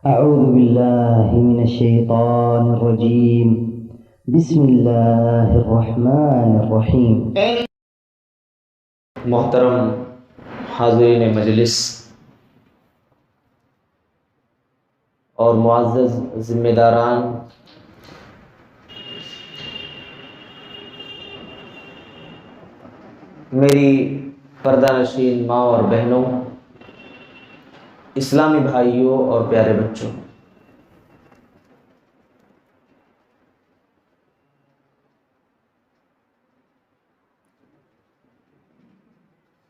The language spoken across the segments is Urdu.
أعوذ بالله من الشيطان الرجيم. بسم الله الرحمن الرحیم. محترم حاضرین مجلس اور معزز ذمہ داران، میری پردہ نشین ماں اور بہنوں، اسلامی بھائیوں اور پیارے بچوں،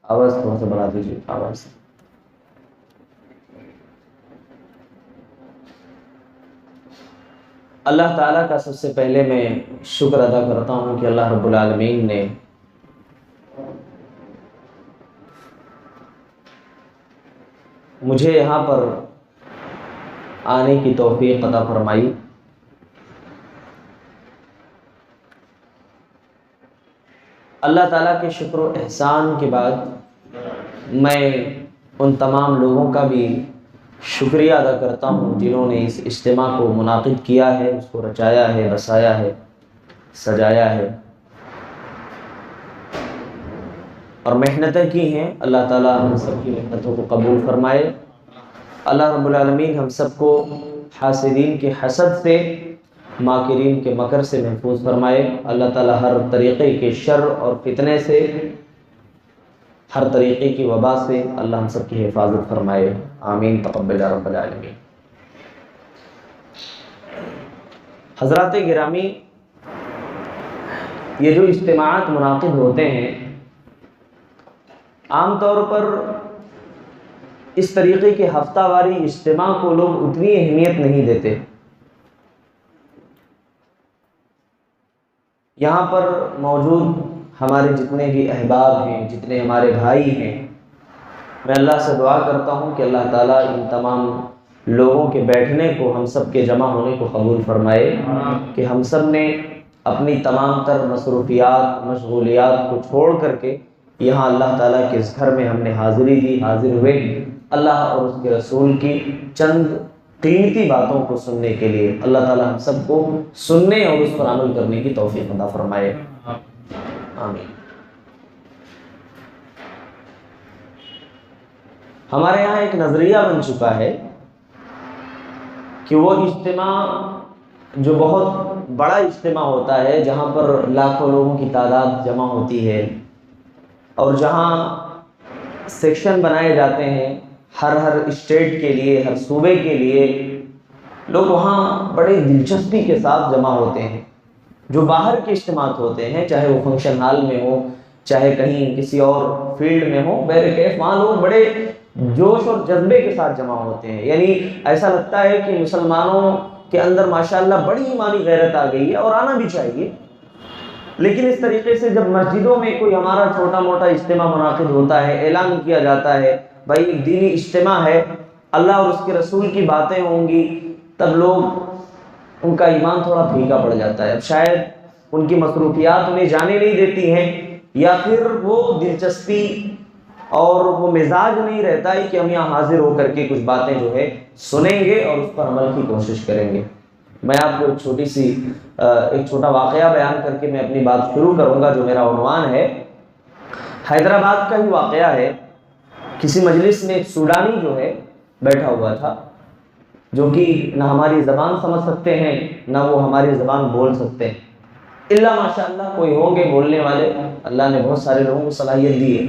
آواز تھوڑا سا بڑھا دیجیے. آواز اللہ تعالیٰ کا سب سے پہلے میں شکر ادا کرتا ہوں کہ اللہ رب العالمین نے مجھے یہاں پر آنے کی توفیق عطا فرمائی. اللہ تعالیٰ کے شکر و احسان کے بعد میں ان تمام لوگوں کا بھی شکریہ ادا کرتا ہوں جنہوں نے اس اجتماع کو منعقد کیا ہے، اس کو رچایا ہے، بسایا ہے، سجایا ہے اور محنتیں کی ہیں. اللہ تعالیٰ ہم سب کی محنتوں کو قبول فرمائے. اللہ رب العالمین ہم سب کو حاسدین کے حسد سے، ماکرین کے مکر سے محفوظ فرمائے. اللہ تعالیٰ ہر طریقے کے شر اور فتنے سے، ہر طریقے کی وبا سے اللہ ہم سب کی حفاظت فرمائے. آمین تقبل یا رب العالمین. حضرات گرامی، یہ جو اجتماعات منعقد ہوتے ہیں، عام طور پر اس طریقے کے ہفتہ واری اجتماع کو لوگ اتنی اہمیت نہیں دیتے. یہاں پر موجود ہمارے جتنے بھی احباب ہیں، جتنے ہمارے بھائی ہیں، میں اللہ سے دعا کرتا ہوں کہ اللہ تعالیٰ ان تمام لوگوں کے بیٹھنے کو، ہم سب کے جمع ہونے کو قبول فرمائے، کہ ہم سب نے اپنی تمام تر مصروفیات، مشغولیات کو چھوڑ کر کے یہاں اللہ تعالیٰ کے اس گھر میں ہم نے حاضری دی، حاضر ہوئے اللہ اور اس کے رسول کی چند قیمتی باتوں کو سننے کے لیے. اللہ تعالیٰ ہم سب کو سننے اور اس پر عمل کرنے کی توفیق عطا فرمائے. آمین. ہمارے یہاں ایک نظریہ بن چکا ہے کہ وہ اجتماع جو بہت بڑا اجتماع ہوتا ہے، جہاں پر لاکھوں لوگوں کی تعداد جمع ہوتی ہے اور جہاں سیکشن بنائے جاتے ہیں ہر اسٹیٹ کے لیے، ہر صوبے کے لیے، لوگ وہاں بڑے دلچسپی کے ساتھ جمع ہوتے ہیں. جو باہر کے اجتماعات ہوتے ہیں، چاہے وہ فنکشن ہال میں ہو، چاہے کہیں کسی اور فیلڈ میں ہو، بہرکیف وہاں لوگ بڑے جوش اور جذبے کے ساتھ جمع ہوتے ہیں. یعنی ایسا لگتا ہے کہ مسلمانوں کے اندر ماشاءاللہ بڑی ایمانی غیرت آ گئی ہے، اور آنا بھی چاہیے. لیکن اس طریقے سے جب مسجدوں میں کوئی ہمارا چھوٹا موٹا اجتماع منعقد ہوتا ہے، اعلان کیا جاتا ہے بھائی ایک دینی اجتماع ہے، اللہ اور اس کے رسول کی باتیں ہوں گی، تب لوگ ان کا ایمان تھوڑا پھیکا پڑ جاتا ہے. اب شاید ان کی مصروفیات انہیں جانے نہیں دیتی ہیں، یا پھر وہ دلچسپی اور وہ مزاج نہیں رہتا ہے کہ ہم یہاں حاضر ہو کر کے کچھ باتیں جو ہے سنیں گے اور اس پر عمل کی کوشش کریں گے. میں آپ کو ایک چھوٹا واقعہ بیان کر کے میں اپنی بات شروع کروں گا، جو میرا عنوان ہے. حیدرآباد کا ہی واقعہ ہے. کسی مجلس میں ایک سوڈانی جو ہے بیٹھا ہوا تھا، جو کہ نہ ہماری زبان سمجھ سکتے ہیں، نہ وہ ہماری زبان بول سکتے ہیں، الا ماشاءاللہ کوئی ہوں گے بولنے والے. اللہ نے بہت سارے لوگوں کو صلاحیت دی ہے.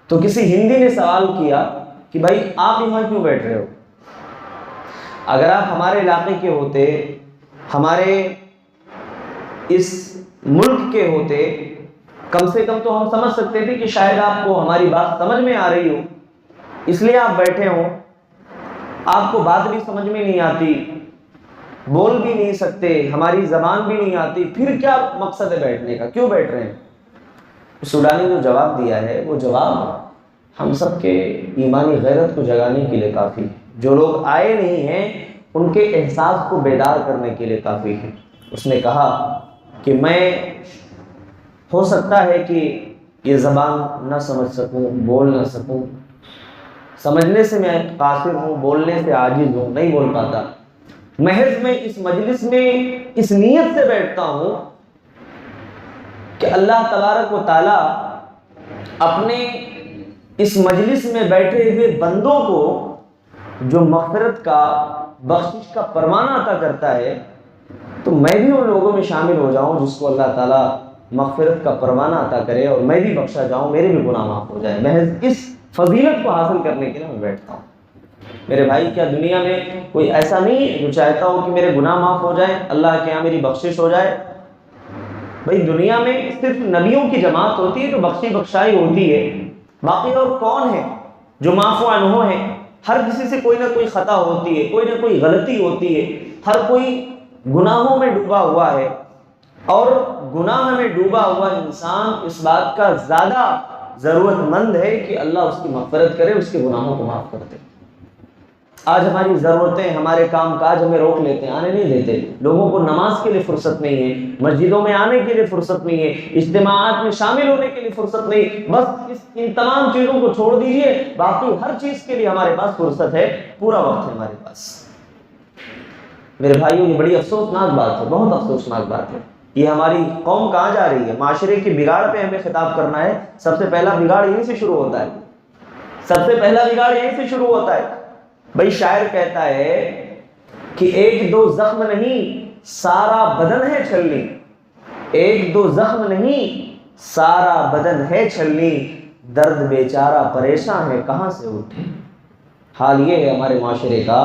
تو کسی ہندی نے سوال کیا کہ بھائی آپ یہاں کیوں بیٹھ رہے ہو؟ اگر آپ ہمارے علاقے کے ہوتے، ہمارے اس ملک کے ہوتے، کم سے کم تو ہم سمجھ سکتے تھے کہ شاید آپ کو ہماری بات سمجھ میں آ رہی ہو، اس لیے آپ بیٹھے ہوں. آپ کو بات بھی سمجھ میں نہیں آتی، بول بھی نہیں سکتے، ہماری زبان بھی نہیں آتی، پھر کیا مقصد ہے بیٹھنے کا؟ کیوں بیٹھ رہے ہیں؟ سوڈانی جو جواب دیا ہے، وہ جواب ہم سب کے ایمانی غیرت کو جگانے کے لیے کافی ہے. جو لوگ آئے نہیں ہیں ان کے احساس کو بیدار کرنے کے لیے کافی ہے. اس نے کہا کہ میں ہو سکتا ہے کہ یہ زبان نہ سمجھ سکوں، بول نہ سکوں، سمجھنے سے میں قاصر ہوں، بولنے سے عاجز ہوں، نہیں بول پاتا۔ محض میں اس مجلس میں اس نیت سے بیٹھتا ہوں کہ اللہ تبارک و تعالی اپنے اس مجلس میں بیٹھے ہوئے بندوں کو جو مغفرت کا، بخشش کا پروانہ عطا کرتا ہے، تو میں بھی ان لوگوں میں شامل ہو جاؤں جس کو اللہ تعالیٰ مغفرت کا پروانہ عطا کرے اور میں بھی بخشا جاؤں، میرے بھی گناہ معاف ہو جائے۔ محض اس فضیلت کو حاصل کرنے کے لیے میں بیٹھتا ہوں۔ میرے بھائی، کیا دنیا میں کوئی ایسا نہیں ہے جو چاہتا ہو کہ میرے گناہ معاف ہو جائے، اللہ کے یہاں میری بخشش ہو جائے؟ بھائی دنیا میں صرف نبیوں کی جماعت ہوتی ہے جو بخشی بخشائی ہوتی ہے، باقی اور کون ہے جو معاف عنہ ہے؟ ہر کسی سے کوئی نہ کوئی خطا ہوتی ہے، کوئی نہ کوئی غلطی ہوتی ہے، ہر کوئی گناہوں میں ڈوبا ہوا ہے، اور گناہ میں ڈوبا ہوا انسان اس بات کا زیادہ ضرورت مند ہے کہ اللہ اس کی مغفرت کرے، اس کے گناہوں کو معاف کر دے۔ آج ہماری ضرورتیں، ہمارے کام کاج ہمیں روک لیتے ہیں، آنے نہیں دیتے۔ لوگوں کو نماز کے لیے فرصت نہیں ہے، مسجدوں میں آنے کے لیے فرصت نہیں ہے، اجتماعات میں شامل ہونے کے لیے فرصت نہیں۔ بس ان تمام چیزوں کو چھوڑ دیجئے، باقی ہر چیز کے لیے ہمارے پاس فرصت ہے، پورا وقت ہے ہمارے پاس۔ میرے بھائیوں، یہ بڑی افسوسناک بات ہے، بہت افسوسناک بات ہے۔ یہ ہماری قوم کہاں جا رہی ہے؟ معاشرے کی بگاڑ پہ ہمیں خطاب کرنا ہے۔ سب سے پہلا بگاڑ یہیں سے شروع ہوتا ہے، سب سے پہلا بگاڑ یہیں سے شروع ہوتا ہے۔ بھائی شاعر کہتا ہے کہ ایک دو زخم نہیں سارا بدن ہے چھلنی، ایک دو زخم نہیں سارا بدن ہے چھلنی، درد بیچارہ پریشان ہے کہاں سے اٹھے۔ حال یہ ہے ہمارے معاشرے کا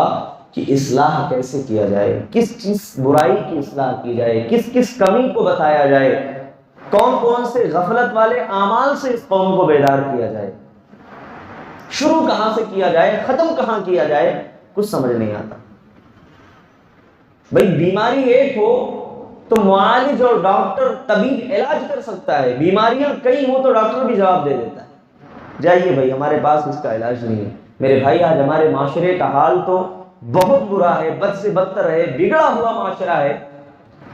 کہ اصلاح کیسے کیا جائے، کس برائی کی اصلاح کی جائے، کس کمی کو بتایا جائے، کون کون سے غفلت والے اعمال سے اس قوم کو بیدار کیا جائے، شروع کہاں سے کیا جائے، ختم کہاں کیا جائے، کچھ سمجھ نہیں آتا۔ بھئی بیماری ایک ہو تو معالج اور ڈاکٹر طبیب علاج کر سکتا ہے، بیماریاں کئی ہوں تو ڈاکٹر بھی جواب دے دیتا ہے، جائیے بھائی ہمارے پاس اس کا علاج نہیں ہے۔ میرے بھائی آج ہمارے معاشرے کا حال تو بہت برا ہے، بد سے بدتر ہے، بگڑا ہوا معاشرہ ہے،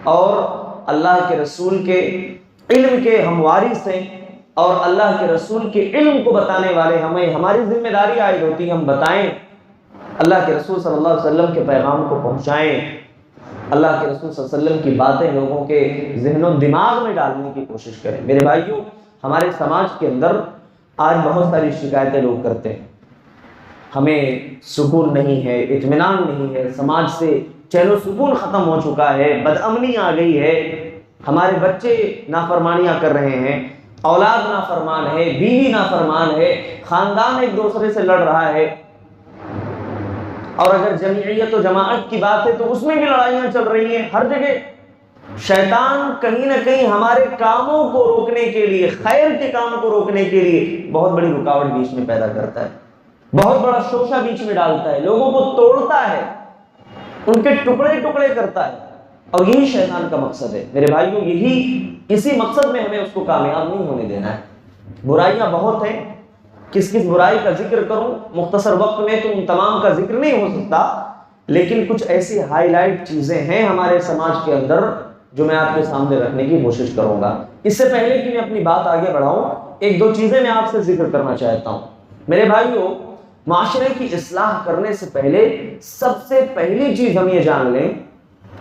اور اللہ کے رسول کے علم کے ہم وارث ہیں، اور اللہ کے رسول کے علم کو بتانے والے ہمیں، ہماری ذمہ داری عائد ہوتی ہے ہم بتائیں، اللہ کے رسول صلی اللہ علیہ وسلم کے پیغام کو پہنچائیں، اللہ کے رسول صلی اللہ علیہ وسلم کی باتیں لوگوں کے ذہن و دماغ میں ڈالنے کی کوشش کریں۔ میرے بھائیوں، ہمارے سماج کے اندر آج بہت ساری شکایتیں لوگ کرتے ہیں، ہمیں سکون نہیں ہے، اطمینان نہیں ہے، سماج سے چین و سکون ختم ہو چکا ہے، بدامنی آ گئی ہے، ہمارے بچے نافرمانیاں کر رہے ہیں، اولاد نافرمان ہے، بیوی نافرمان ہے، خاندان ایک دوسرے سے لڑ رہا ہے، اور اگر جمعیت و جماعت کی بات ہے تو اس میں بھی لڑائیاں چل رہی ہیں۔ ہر جگہ شیطان کہیں نہ کہیں ہمارے کاموں کو روکنے کے لیے، خیر کے کام کو روکنے کے لیے بہت بڑی رکاوٹ بیچ میں پیدا کرتا ہے، بہت بڑا شوشہ بیچ میں ڈالتا ہے، لوگوں کو توڑتا ہے، ان کے ٹکڑے ٹکڑے کرتا ہے، اور یہی شیطان کا مقصد ہے۔ میرے بھائیوں، اسی مقصد میں ہمیں اس کو کامیاب نہیں ہونے دینا ہے۔ برائیاں بہت ہیں، کس برائی کا ذکر کروں، مختصر وقت میں تو ان تمام کا ذکر نہیں ہو سکتا، لیکن کچھ ایسی ہائی لائٹ چیزیں ہیں ہمارے سماج کے اندر جو میں آپ کے سامنے رکھنے کی کوشش کروں گا۔ اس سے پہلے کہ میں اپنی بات آگے بڑھاؤں، ایک دو چیزیں میں آپ سے ذکر کرنا چاہتا ہوں۔ میرے بھائیوں، معاشرے کی اصلاح کرنے سے پہلے سب سے پہلی چیز ہم یہ جان لیں،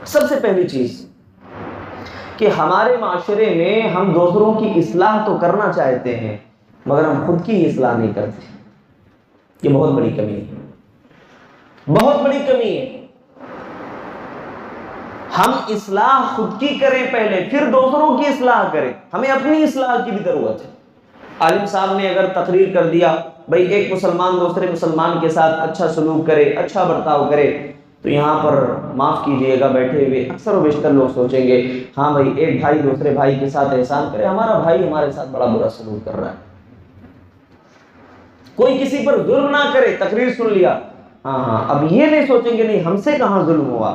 سب سے پہلی چیز کہ ہمارے معاشرے میں ہم دوسروں کی اصلاح تو کرنا چاہتے ہیں مگر ہم خود کی اصلاح نہیں کرتے۔ یہ بہت بڑی کمی ہے، بہت بڑی کمی ہے۔ ہم اصلاح خود کی کریں پہلے، پھر دوسروں کی اصلاح کریں۔ ہمیں اپنی اصلاح کی بھی ضرورت ہے۔ عالم صاحب نے اگر تقریر کر دیا بھئی ایک مسلمان دوسرے مسلمان کے ساتھ اچھا سلوک کرے، اچھا برتاؤ کرے، تو یہاں پر معاف کیجئے گا بیٹھے ہوئے اکثر و بیشتر لوگ سوچیں گے ہاں بھائی ایک بھائی دوسرے بھائی کے ساتھ احسان کرے، ہمارا بھائی ہمارے ساتھ بڑا برا سلوک کر رہا ہے۔ کوئی کسی پر ظلم نہ کرے، تقریر سن لیا، ہاں اب یہ نہیں سوچیں گے نہیں ہم سے کہاں ظلم ہوا،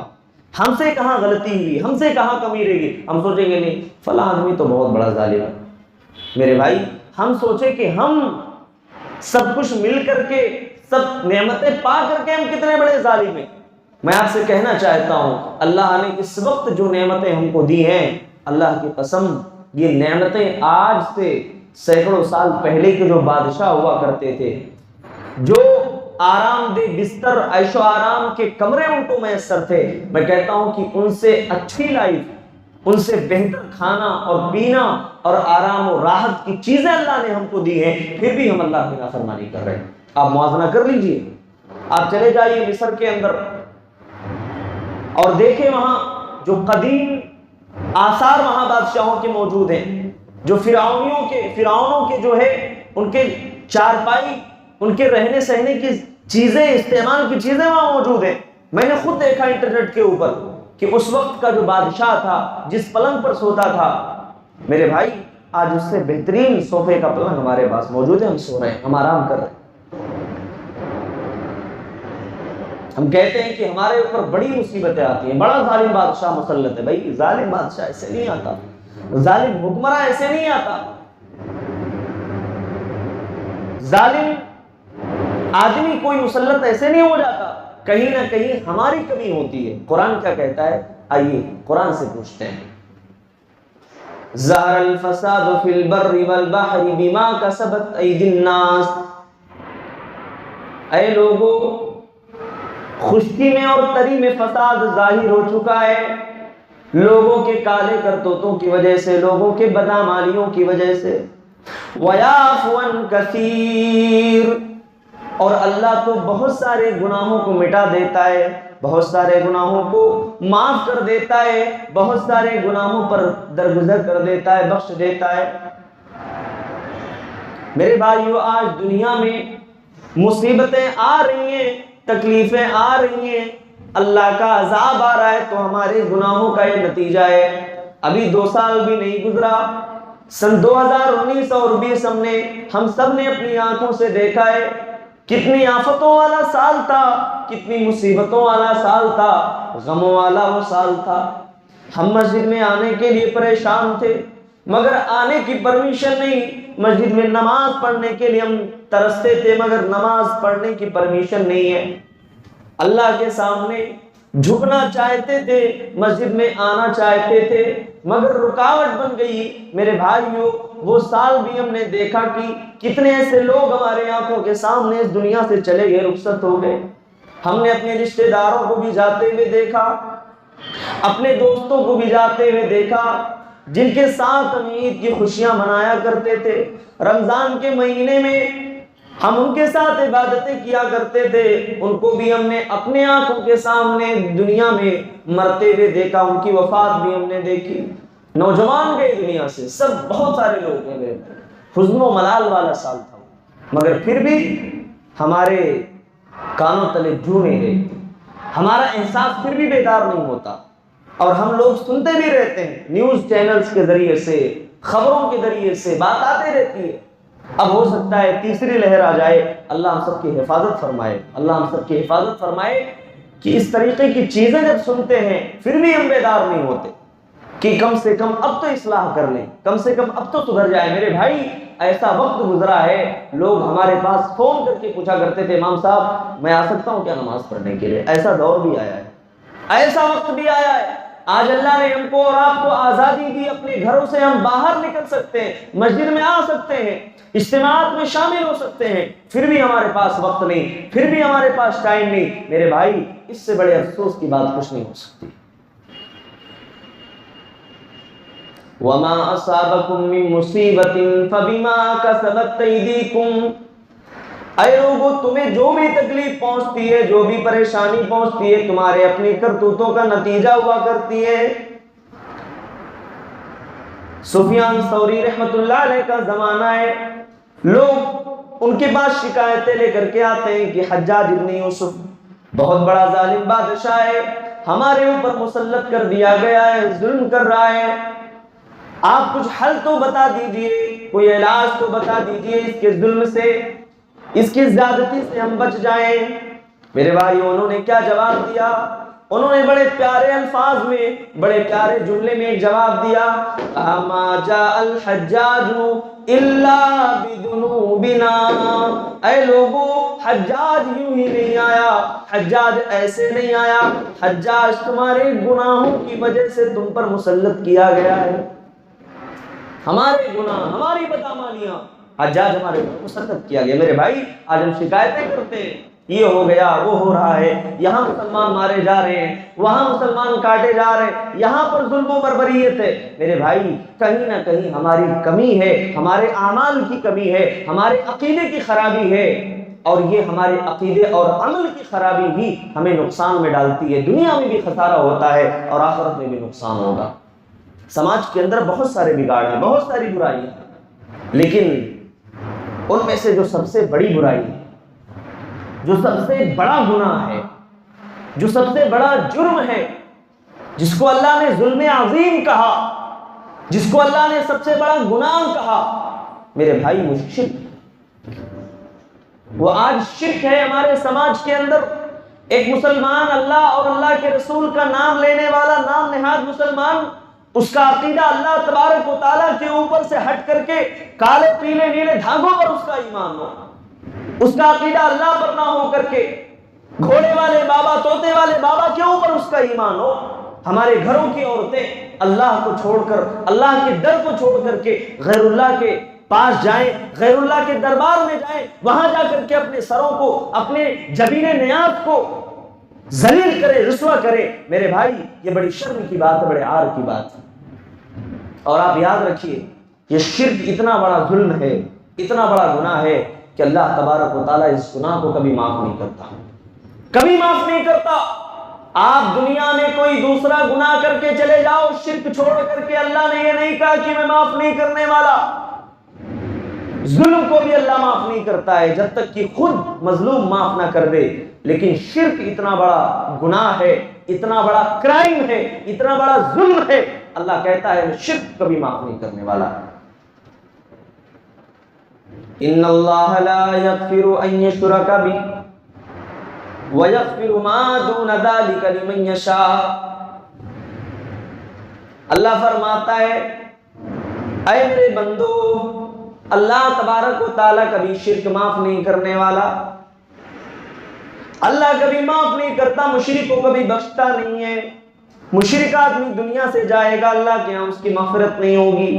ہم سے کہاں غلطی ہوئی، ہم سے کہاں کمی رہ گئی، ہم سوچیں گے نہیں فلاں آدمی تو بہت بڑا ظالم ہے۔ میرے بھائی، ہم سوچیں کہ ہم سب کچھ مل کر کے، سب نعمتیں پا کر کے ہم کتنے بڑے ظالم ہیں۔ میں آپ سے کہنا چاہتا ہوں، اللہ نے اس وقت جو نعمتیں ہم کو دی ہیں، اللہ کی قسم یہ نعمتیں آج سے سینکڑوں سال پہلے کے جو بادشاہ ہوا کرتے تھے، جو آرام دہ بستر، عیش و آرام کے کمرے ان کو میسر تھے، میں کہتا ہوں کہ ان سے اچھی لائف، ان سے بہتر کھانا اور پینا اور آرام و راحت کی چیزیں اللہ نے ہم کو دی ہیں، پھر بھی ہم اللہ کی نافرمانی کر رہے ہیں۔ آپ موازنہ کر لیجئے، آپ چلے جائیے مصر کے اندر اور دیکھیں وہاں جو قدیم آثار وہاں بادشاہوں کے موجود ہیں، جو فرعونوں کے جو ہے ان کے چارپائی، ان کے رہنے سہنے کی چیزیں، استعمال کی چیزیں وہاں موجود ہیں۔ میں نے خود دیکھا انٹرنیٹ کے اوپر کہ اس وقت کا جو بادشاہ تھا، جس پلنگ پر سوتا تھا، میرے بھائی آج اس سے بہترین صوفے کا پلنگ ہمارے پاس موجود ہے، ہم سو رہے ہیں، ہم آرام کر رہے ہیں۔ ہم کہتے ہیں کہ ہمارے اوپر بڑی مصیبتیں آتی ہیں، بڑا ظالم بادشاہ مسلط ہے۔ بھائی ظالم بادشاہ ایسے نہیں آتا، ظالم حکمراں ایسے نہیں آتا، ظالم آدمی کوئی مسلط ایسے نہیں ہو جاتا، کہیں نہ کہیں ہماری کمی ہوتی ہے۔ قرآن کیا کہتا ہے؟ آئیے قرآن سے پوچھتے ہیں۔ ظہر الفساد فی البر والبحر بما کسبت ایدی الناس، اے لوگو خشکی میں اور تری میں فساد ظاہر ہو چکا ہے، لوگوں کے کالے کرتوتوں کی وجہ سے، لوگوں کے بدعمالیوں کی وجہ سے۔ وَيَعْفُو عَن كَثِيرٍ، اور اللہ تو بہت سارے گناہوں کو مٹا دیتا ہے، بہت سارے گناہوں کو معاف کر دیتا ہے، بہت سارے گناہوں پر درگزر کر دیتا ہے، بخش دیتا ہے۔ میرے بھائیو آج دنیا میں مصیبتیں آ رہی ہیں، تکلیفیں آ رہی ہیں، اللہ کا عذاب آ رہا ہے تو ہمارے گناہوں کا یہ نتیجہ ہے۔ ابھی 2 سال بھی نہیں گزرا، سن 2019 اور 20 ہم سب نے اپنی آنکھوں سے دیکھا ہے کتنی آفتوں والا سال تھا، کتنی مصیبتوں والا سال تھا، غموں والا وہ سال تھا۔ ہم مسجد میں آنے کے لیے پریشان تھے، مگر آنے کی پرمیشن نہیں۔ مسجد میں نماز پڑھنے کے لیے ہم ترستے تھے، مگر نماز پڑھنے کی پرمیشن نہیں ہے۔ اللہ کے سامنے جھکنا چاہتے تھے، مسجد میں آنا چاہتے تھے، مگر رکاوٹ بن گئی۔ میرے بھائیوں وہ سال بھی ہم نے دیکھا کہ کتنے ایسے لوگ ہمارے آنکھوں کے سامنے اس دنیا سے چلے گئے، رخصت ہو گئے۔ ہم نے اپنے رشتہ داروں کو بھی جاتے ہوئے دیکھا، اپنے دوستوں کو بھی جاتے ہوئے دیکھا، جن کے ساتھ ہم عید کی خوشیاں منایا کرتے تھے۔ رمضان کے مہینے میں ہم ان کے ساتھ عبادتیں کیا کرتے تھے، ان کو بھی ہم نے اپنے آنکھوں کے سامنے دنیا میں مرتے ہوئے دیکھا، ان کی وفات بھی ہم نے دیکھی۔ نوجوان گئے دنیا سے، سب بہت سارے لوگ گئے، حزن و ملال والا سال تھا، مگر پھر بھی ہمارے کانوں تلے جو نہیں رہے، ہمارا احساس پھر بھی بیدار نہیں ہوتا، اور ہم لوگ سنتے بھی رہتے ہیں، نیوز چینلز کے ذریعے سے، خبروں کے ذریعے سے بات آتے رہتی ہے۔ اب ہو سکتا ہے تیسری لہر آ جائے، اللہ ہم سب کی حفاظت فرمائے، اللہ ہم سب کی حفاظت فرمائے کہ اس طریقے کی چیزیں جب سنتے ہیں پھر بھی ہم بیدار نہیں ہوتے کہ کم سے کم اب تو اصلاح کر لیں، کم سے کم اب تو سدھر جائے۔ میرے بھائی ایسا وقت گزرا ہے، لوگ ہمارے پاس فون کر کے پوچھا کرتے تھے، امام صاحب میں آ سکتا ہوں کیا نماز پڑھنے کے لیے؟ ایسا دور بھی آیا ہے، ایسا وقت بھی آیا ہے۔ آج اللہ نے ہم کو اور آپ کو آزادی دی، اپنے گھروں سے ہم باہر نکل سکتے ہیں، مسجد میں آ سکتے ہیں، اجتماعات میں شامل ہو سکتے ہیں، پھر بھی ہمارے پاس وقت نہیں، پھر بھی ہمارے پاس ٹائم نہیں۔ میرے بھائی اس سے بڑے افسوس کی بات کچھ نہیں ہو سکتی۔ وَمَا أَصَابَكُم مِّن مُّصِيبَةٍ فَبِمَا كَسَبَتْ أَيْدِيكُمْ، اے لوگو تمہیں جو بھی تکلیف پہنچتی ہے، جو بھی پریشانی پہنچتی ہے، تمہارے اپنی کرتوتوں کا نتیجہ ہوا کرتی ہے۔ سفیان ثوری رحمت اللہ علیہ کا زمانہ ہے، لوگ ان کے پاس شکایتیں لے کر کے آتے ہیں کہ حجاج ابن یوسف بہت بڑا ظالم بادشاہ ہے، ہمارے اوپر مسلط کر دیا گیا ہے، ظلم کر رہا ہے، آپ کچھ حل تو بتا دیجئے، کوئی علاج تو بتا دیجئے اس کے ظلم سے، اس کی زیادتی سے ہم بچ جائیں۔ میرے بھائی انہوں نے کیا جواب دیا؟ انہوں نے بڑے پیارے الفاظ میں، بڑے پیارے جملے میں ایک جواب دیا، ما جاء الحجاج الا بذنوبنا، اے لوگو حجاج یوں ہی نہیں آیا، حجاج ایسے نہیں آیا، حجاج تمہارے گناہوں کی وجہ سے تم پر مسلط کیا گیا ہے، ہمارے گناہ، ہماری بدعمالیاں، حجاج ہمارے اوپر مسلط کیا گیا۔ میرے بھائی آج ہم شکایتیں کرتے ہیں، یہ ہو گیا، وہ ہو رہا ہے، یہاں مسلمان مارے جا رہے ہیں، وہاں مسلمان کاٹے جا رہے ہیں، یہاں پر ظلم و بربریت ہے۔ میرے بھائی کہیں نہ کہیں ہماری کمی ہے، ہمارے اعمال کی کمی ہے، ہمارے عقیدے کی خرابی ہے، اور یہ ہمارے عقیدے اور عمل کی خرابی ہی ہمیں نقصان میں ڈالتی ہے۔ دنیا میں بھی خسارہ ہوتا ہے اور آخرت میں بھی نقصان ہوگا۔ سماج کے اندر بہت سارے بگاڑ ہیں، بہت ساری برائی ہیں، لیکن ان میں سے جو سب سے بڑی برائی ہے، جو سب سے بڑا گناہ ہے، جو سب سے بڑا جرم ہے، جس کو اللہ نے ظلم عظیم کہا، جس کو اللہ نے سب سے بڑا گناہ کہا، میرے بھائی وہ شرک، وہ آج شرک ہے ہمارے سماج کے اندر۔ ایک مسلمان اللہ اور اللہ کے رسول کا نام لینے والا، نام نہاد مسلمان، اس کا عقیدہ اللہ تبارک و تعالیٰ کے اوپر سے ہٹ کر کے کالے پیلے نیلے دھاگوں پر اس کا ایمان ہو، اس کا عقیدہ اللہ پر نہ ہو کر کے گھوڑے والے بابا، طوطے والے بابا کے اوپر اس کا ایمان ہو۔ ہمارے گھروں کی عورتیں اللہ کو چھوڑ کر، اللہ کے در کو چھوڑ کر کے غیر اللہ کے پاس جائیں، غیر اللہ کے دربار میں جائیں، وہاں جا کر کے اپنے سروں کو، اپنے جبین نیاز کو ذلیل کرے، رسوا کرے۔ میرے بھائی یہ بڑی شرم کی بات ہے، بڑے عار کی بات ہے۔ اور آپ یاد رکھیے یہ شرک اتنا بڑا ظلم ہے، اتنا بڑا گناہ ہے کہ اللہ تبارک و تعالیٰ اس گناہ کو کبھی معاف نہیں کرتا، کبھی معاف نہیں کرتا۔ آپ دنیا میں کوئی دوسرا گناہ کر کے چلے جاؤ شرک چھوڑ کر کے، اللہ نے یہ نہیں کہا کہ میں معاف نہیں کرنے والا۔ ظلم کو بھی اللہ معاف نہیں کرتا ہے جب تک کہ خود مظلوم معاف نہ کر دے، لیکن شرک اتنا بڑا گناہ ہے، اتنا بڑا کرائم ہے، اتنا بڑا ظلم ہے، اللہ کہتا ہے میں شرک کبھی معاف نہیں کرنے والا۔ ان اللہ لا یغفر ان یشرک بہ ویغفر ما دون ذلک لمن یشاء۔ اللہ فرماتا ہے اے میرے بندو، اللہ تبارک و تعالیٰ کبھی شرک معاف نہیں کرنے والا، اللہ کبھی معاف نہیں کرتا، مشرک کو کبھی بخشتا نہیں ہے۔ مشرک آدمی دنیا سے جائے گا، اللہ کے ہاں اس کی مغفرت نہیں ہوگی۔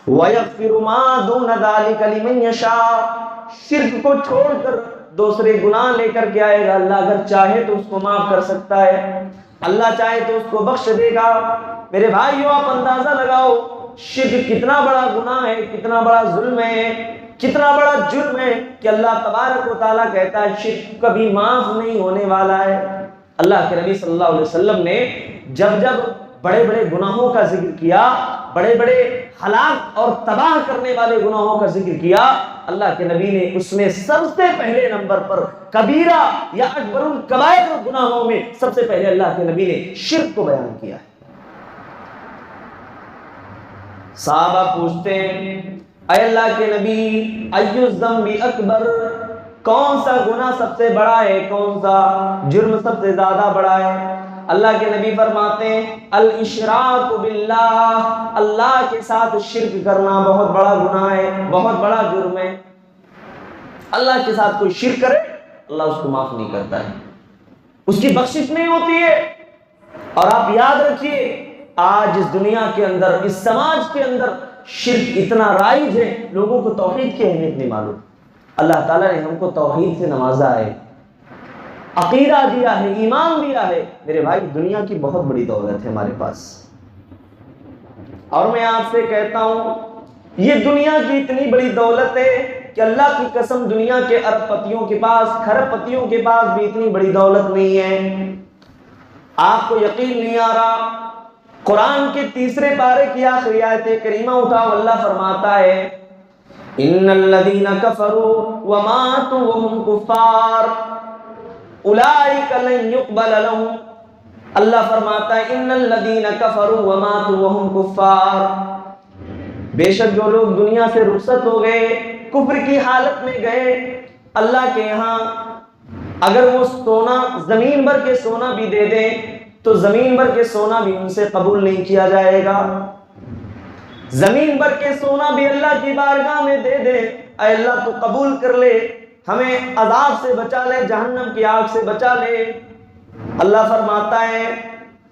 وَيَغْفِرُ مَا دُونَ ذَلِكَ لِمَن يَشَاءُ، شرک کو چھوڑ کر دوسرے گناہ لے کر کے آئے گا، اللہ اگر چاہے تو اس کو معاف کر سکتا ہے، اللہ چاہے تو اس کو بخش دے گا۔ میرے بھائیو آپ اندازہ لگاؤ شرک کتنا بڑا گناہ ہے، کتنا بڑا ظلم ہے، کتنا بڑا جرم ہے کہ اللہ تبارک و تعالیٰ کہتا ہے شرک کبھی معاف نہیں ہونے والا ہے۔ اللہ کے نبی صلی اللہ علیہ وسلم نے جب بڑے بڑے گناہوں کا ذکر کیا، بڑے بڑے ہلاک اور تباہ کرنے والے گناہوں کا ذکر کیا، اللہ کے نبی نے اس میں سب سے پہلے نمبر پر کبیرہ یا اکبر الکبائر گناہوں میں سب سے پہلے اللہ کے نبی نے شرک کو بیان کیا ہے۔ صحابہ پوچھتے ہیں اے اللہ کے نبی ایُّ الذنب اکبر، کون سا گناہ سب سے بڑا ہے، کون سا جرم سب سے زیادہ بڑا ہے؟ اللہ کے نبی فرماتے ہیں الاشراک باللہ، اللہ کے ساتھ شرک کرنا بہت بڑا گناہ ہے، بہت بڑا جرم ہے۔ اللہ کے ساتھ کوئی شرک کرے اللہ اس کو معاف نہیں کرتا ہے، اس کی بخشش نہیں ہوتی ہے۔ اور آپ یاد رکھیے آج اس دنیا کے اندر، اس سماج کے اندر شرک اتنا رائج ہے، لوگوں کو توحید کی اہمیت نہیں معلوم۔ اللہ تعالیٰ نے ہم کو توحید سے نوازا ہے، عقیدہ دیا ہے، ایمان دیا ہے۔ میرے بھائی دنیا کی بہت بڑی دولت ہے ہمارے پاس، اور میں آپ سے کہتا ہوں یہ دنیا کی اتنی بڑی دولت ہے کہ اللہ کی قسم دنیا کے ارب پتیوں کے پاس، کھرب پتیوں کے پاس بھی اتنی بڑی دولت نہیں ہے۔ آپ کو یقین نہیں آ رہا، قرآن کے 3 پارے کی آخری آیت کریمہ اٹھاؤ، اللہ فرماتا ہے ان الذین کفروا وماتوا وهم کفار اولئک لن یقبل لهم۔ اللہ فرماتا ہے ان الذین کفروا وماتوا وهم کفار، بے شک جو لوگ دنیا سے رخصت ہو گئے، کفر کی حالت میں گئے، اللہ کے یہاں اگر وہ سونا زمین بھر کے سونا بھی دے دیں تو زمین بھر کے سونا بھی ان سے قبول نہیں کیا جائے گا۔ زمین بھر کے سونا بھی اللہ کی بارگاہ میں دے دے، اے اللہ تو قبول کر لے، ہمیں عذاب سے بچا لے، جہنم کی آگ سے بچا لے۔ اللہ فرماتا ہے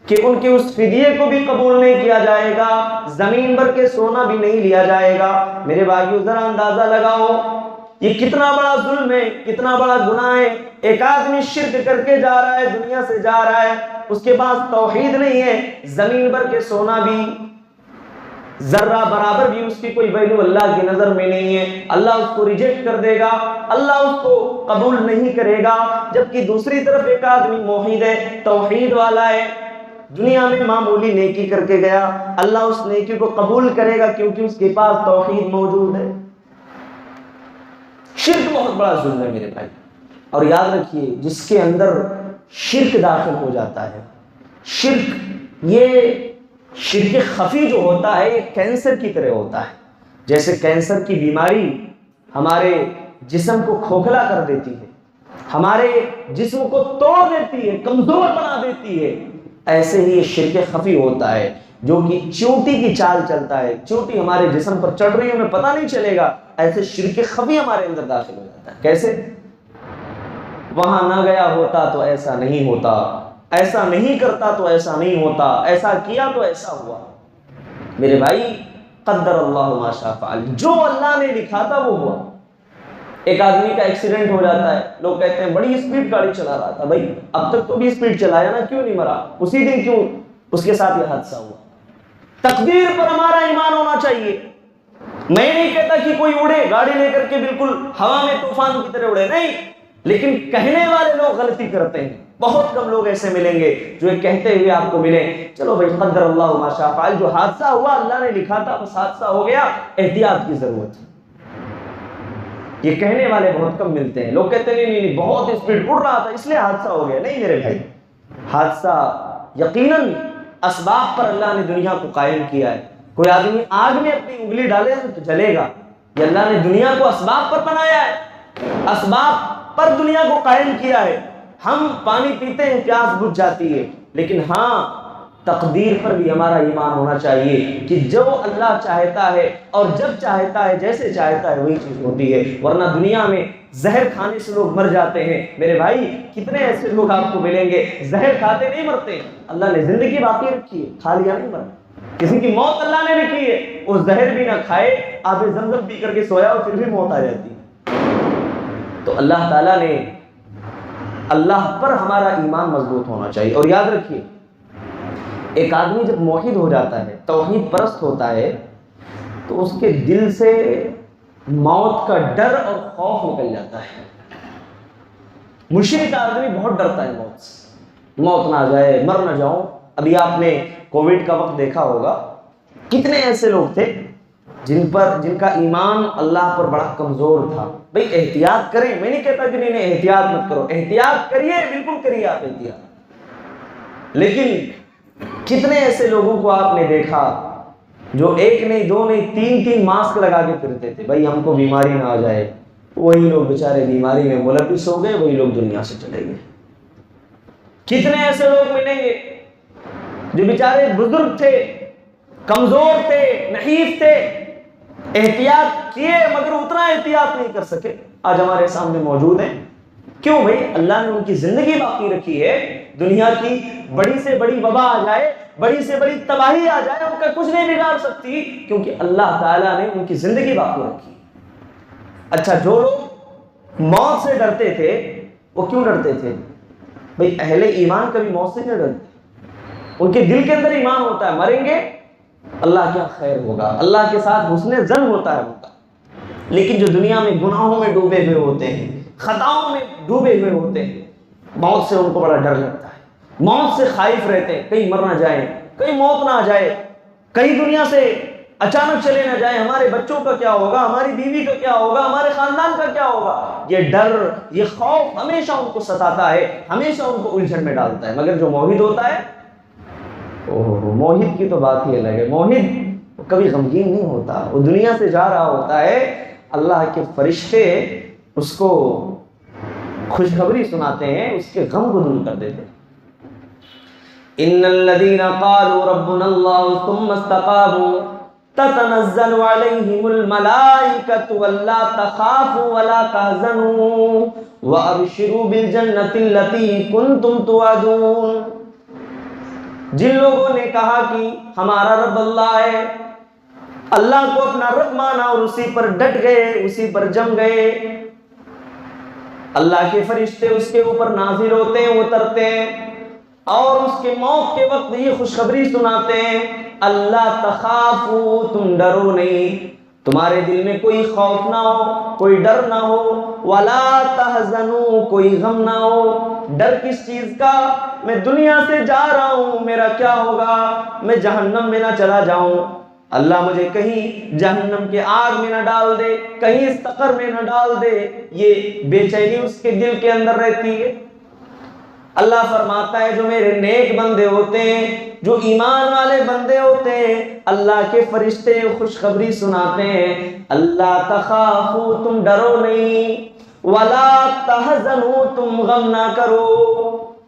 کہ ان کے اس فدیے کو بھی قبول نہیں کیا جائے گا، زمین بھر کے سونا بھی نہیں لیا جائے گا۔ میرے بھائیو ذرا اندازہ لگاؤ یہ کتنا بڑا ظلم ہے، کتنا بڑا گناہ ہے۔ ایک آدمی شرک کر کے جا رہا ہے، دنیا سے جا رہا ہے، اس کے پاس توحید نہیں ہے، زمین بھر کے سونا بھی، ذرہ برابر بھی اس کی کوئی ویلیو اللہ کی نظر میں نہیں ہے، اللہ اس کو ریجیکٹ کر دے گا، اللہ اس کو قبول نہیں کرے گا۔ جبکہ دوسری طرف ایک آدمی موحد ہے، توحید والا ہے، دنیا میں معمولی نیکی کر کے گیا، اللہ اس نیکی کو قبول کرے گا کیونکہ اس کے پاس توحید موجود ہے۔ شرک بہت بڑا ظلم ہے میرے بھائی، اور یاد رکھیے جس کے اندر شرک داخل ہو جاتا ہے، شرک خفی جو ہوتا ہے یہ کینسر کی طرح ہوتا ہے۔ جیسے کینسر کی بیماری ہمارے جسم کو کھوکھلا کر دیتی ہے، ہمارے جسم کو توڑ دیتی ہے، کمزور بنا دیتی ہے، ایسے ہی یہ شرک خفی ہوتا ہے جو کہ چیونٹی کی چال چلتا ہے، چیونٹی ہمارے جسم پر چڑھ رہی ہے ہمیں پتہ نہیں چلے گا، ایسے شرک خفی ہمارے اندر داخل ہو جاتا ہے۔ کیسے؟ وہاں نہ گیا ہوتا تو ایسا نہیں ہوتا، ایسا نہیں کرتا تو ایسا نہیں ہوتا، ایسا کیا تو ایسا ہوا۔ میرے بھائی قدر اللہ ما شاء فعل، جو اللہ نے لکھا تھا وہ ہوا۔ ایک آدمی کا ایکسیڈنٹ ہو جاتا ہے، لوگ کہتے ہیں بڑی اسپیڈ گاڑی چلا رہا تھا، بھائی اب تک تو بھی اسپیڈ چلایا نا، کیوں نہیں مرا؟ اسی دن کیوں اس کے ساتھ یہ حادثہ ہوا؟ تقدیر پر ہمارا ایمان ہونا چاہیے۔ میں نہیں کہتا کہ کوئی اڑے گاڑی لے کر کے بالکل ہوا میں طوفان کی طرح اڑے، نہیں، لیکن کہنے والے لوگ غلطی کرتے ہیں۔ بہت کم لوگ ایسے ملیں گے جو یہ کہتے ہوئے آپ کو ملیں چلو بھائی قدر اللہ ما شاء فعل، جو حادثہ ہوا اللہ نے لکھا تھا بس حادثہ ہو گیا، احتیاط کی ضرورت ہے۔ یہ کہنے والے بہت کم ملتے ہیں۔ لوگ کہتے ہیں نہیں بہت اسپیڈ اڑ رہا تھا اس لیے حادثہ ہو گیا۔ نہیں میرے بھائی، حادثہ یقیناً اسباب پر اللہ نے دنیا کو قائم کیا ہے۔ کوئی آدمی آگ میں اپنی انگلی ڈالے تو جلے گا، یہ اللہ نے دنیا کو اسباب پر بنایا ہے، اسباب پر دنیا کو قائم کیا ہے۔ ہم پانی پیتے ہیں پیاس بجھ جاتی ہے، لیکن ہاں تقدیر پر بھی ہمارا ایمان ہونا چاہیے کہ جو اللہ چاہتا ہے اور جب چاہتا ہے جیسے چاہتا ہے وہی چیز ہوتی ہے، ورنہ دنیا میں زہر کھانے سے لوگ مر جاتے ہیں۔ میرے بھائی کتنے ایسے لوگ آپ کو ملیں گے زہر کھاتے نہیں مرتے، اللہ نے زندگی باقی رکھی ہے، کھا لیا نہیں مرا۔ کسی کی موت اللہ نے لکھی ہے، وہ زہر بھی نہ کھائے، آب زمزم پی کر کے سویا اور پھر بھی موت آ جاتی ہے۔ تو اللہ تعالیٰ نے، اللہ پر ہمارا ایمان مضبوط ہونا چاہیے۔ اور یاد رکھیے ایک آدمی جب موحد ہو جاتا ہے، توحید پرست ہوتا ہے، تو اس کے دل سے موت کا ڈر اور خوف نکل جاتا ہے۔ مشرک آدمی بہت ڈرتا ہے موت سے، موت نہ آ جائے، مر نہ جاؤں۔ ابھی آپ نے کووڈ کا وقت دیکھا ہوگا، کتنے ایسے لوگ تھے جن کا ایمان اللہ پر بڑا کمزور تھا۔ بھئی احتیاط کریں، میں نہیں کہتا کہ نہیں احتیاط مت کرو، احتیاط کریے، بالکل کریے آپ احتیاط، لیکن کتنے ایسے لوگوں کو آپ نے دیکھا جو ایک نہیں دو نہیں تین ماسک لگا کے پھرتے تھے، بھئی ہم کو بیماری نہ آ جائے، وہی لوگ بیچارے بیماری میں ملوث ہو گئے، وہی لوگ دنیا سے چلے گئے۔ کتنے ایسے لوگ ملیں گے جو بیچارے بزرگ تھے، کمزور تھے، نحیف تھے، احتیاط کیے مگر اتنا احتیاط نہیں کر سکے، آج ہمارے سامنے موجود ہیں۔ کیوں بھائی؟ اللہ نے ان کی زندگی باقی رکھی ہے۔ دنیا کی بڑی سے بڑی وبا آ جائے، بڑی سے بڑی تباہی آ جائے، ان کا کچھ نہیں بگاڑ سکتی، کیونکہ اللہ تعالیٰ نے ان کی زندگی باقی رکھی۔ اچھا، جو لوگ موت سے ڈرتے تھے وہ کیوں ڈرتے تھے؟ بھئی اہل ایمان کبھی موت سے نہیں ڈرتے، ان کے دل کے اندر ایمان ہوتا ہے مریں گے اللہ کیا خیر ہوگا، اللہ کے ساتھ حسن ظن ہوتا ہے ان کا۔ لیکن جو دنیا میں گناہوں میں ڈوبے ہوئے ہوتے ہیں، خطاؤں میں ڈوبے ہوئے ہوتے ہیں، موت سے ان کو بڑا ڈر لگتا ہے، موت سے خائف رہتے ہیں، کہیں مر نہ جائیں، کہیں موت نہ آ جائے، کہیں دنیا سے اچانک چلے نہ جائیں، ہمارے بچوں کا کیا ہوگا، ہماری بیوی کا کیا ہوگا، ہمارے خاندان کا کیا ہوگا۔ یہ ڈر، یہ خوف ہمیشہ ان کو ستاتا ہے، ہمیشہ ان کو الجھن میں ڈالتا ہے۔ مگر جو موحد ہوتا ہے، موحد کی تو بات ہی الگ ہے، موحد کبھی غمگین نہیں ہوتا، وہ دنیا سے جا رہا ہوتا ہے، اللہ کے فرشتے اس کو خوشخبری سناتے ہیں، اس کے غم کو دور کر دیتے ہیں۔ ان الذين قالوا ربنا الله ثم استقاموا تتنزل عليهم الملائكة الا تخافوا ولا تحزنوا وابشروا بالجنة التي كنتم توعدون۔ جن لوگوں نے کہا کہ ہمارا رب اللہ ہے، اللہ کو اپنا رب مانا اور اسی پر ڈٹ گئے، اسی پر جم گئے۔ اللہ کے فرشتے اس کے اوپر نازل ہوتے ہیں، اترتے ہیں اور اس کے موت کے وقت یہ خوشخبری سناتے ہیں، اللہ تخافو، تم ڈرو نہیں، تمہارے دل میں کوئی خوف نہ ہو، کوئی ڈر نہ ہو، ولا تحزنو، کوئی غم نہ ہو۔ ڈر کس چیز کا؟ میں دنیا سے جا رہا ہوں، میرا کیا ہوگا، میں جہنم میں نہ چلا جاؤں، اللہ مجھے کہیں جہنم کے آگ میں نہ ڈال دے، کہیں سقر میں نہ ڈال دے، یہ بے چینی اس کے دل کے اندر رہتی ہے۔ اللہ فرماتا ہے جو میرے نیک بندے ہوتے ہیں، جو ایمان والے بندے ہوتے ہیں، اللہ کے فرشتے خوشخبری سناتے ہیں، اللہ تخافو، تم ڈرو نہیں، ولا تحزنو، تم غم نہ کرو۔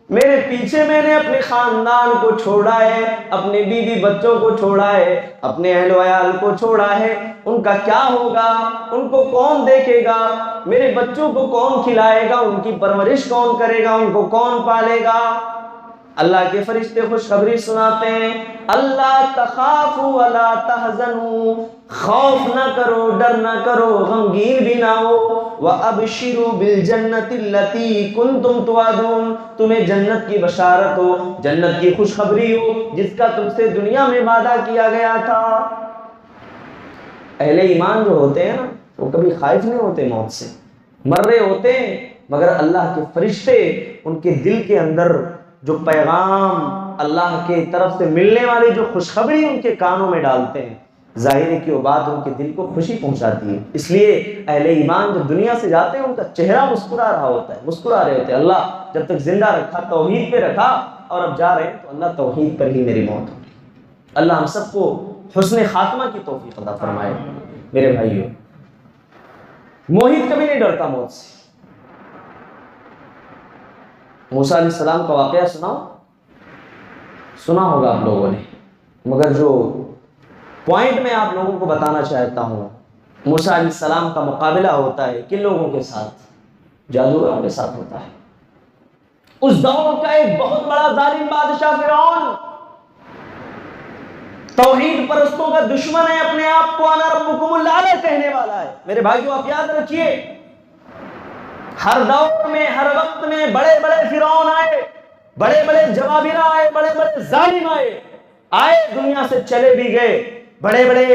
میرے پیچھے میں نے اپنے خاندان کو چھوڑا ہے، اپنے بیوی بچوں کو چھوڑا ہے، اپنے اہل و عیال کو چھوڑا ہے، ان کا کیا ہوگا، ان کو کون دیکھے گا، میرے بچوں کو کون کھلائے گا، ان کی پرورش کون کرے گا، ان کو کون پالے گا۔ اللہ کے فرشتے خوشخبری سناتے ہیں، اللہ تخافوا ولا تحزنوا، خوف نہ کرو، ڈر نہ کرو، غمگین بھی نہ ہو، وابشروا بالجنۃ التي كنتم توعدون، تمہیں جنت کی بشارت ہو، جنت کی خوشخبری ہو جس کا تم سے دنیا میں وعدہ کیا گیا تھا۔ اہل ایمان جو ہوتے ہیں نا، وہ کبھی خائف نہیں ہوتے موت سے، مر رہے ہوتے ہیں مگر اللہ کے فرشتے ان کے دل کے اندر جو پیغام اللہ کے طرف سے ملنے والی جو خوشخبری ان کے کانوں میں ڈالتے ہیں، ظاہر ہے کہ وہ بات ان کے دل کو خوشی پہنچاتی ہے۔ اس لیے اہل ایمان جب دنیا سے جاتے ہیں ان کا چہرہ مسکرا رہا ہوتا ہے، مسکرا رہے ہوتے ہیں، اللہ جب تک زندہ رکھا توحید پہ رکھا، اور اب جا رہے ہیں تو اللہ توحید پر ہی میری موت ہوگی۔ اللہ ہم سب کو حسن خاتمہ کی توفیق عطا فرمائے۔ میرے بھائیو، موحد کبھی نہیں ڈرتا موت سے۔ موسیٰ علیہ السلام کا واقعہ سنا ہوگا آپ لوگوں نے، مگر جو پوائنٹ میں آپ لوگوں کو بتانا چاہتا ہوں، موسیٰ علیہ السلام کا مقابلہ ہوتا ہے کن لوگوں کے ساتھ؟ جادوگروں کے ساتھ ہوتا ہے۔ اس دور کا ایک بہت بڑا ظالم بادشاہ فرعون، توحید پرستوں کا دشمن ہے، اپنے آپ کو انا ربکم الاعلی کہنے والا ہے۔ میرے بھائیو آپ یاد رکھیے، ہر دور میں، ہر وقت میں بڑے بڑے فرعون آئے، بڑے بڑے جبابرہ آئے، بڑے بڑے ظالم آئے دنیا سے چلے بھی گئے، بڑے بڑے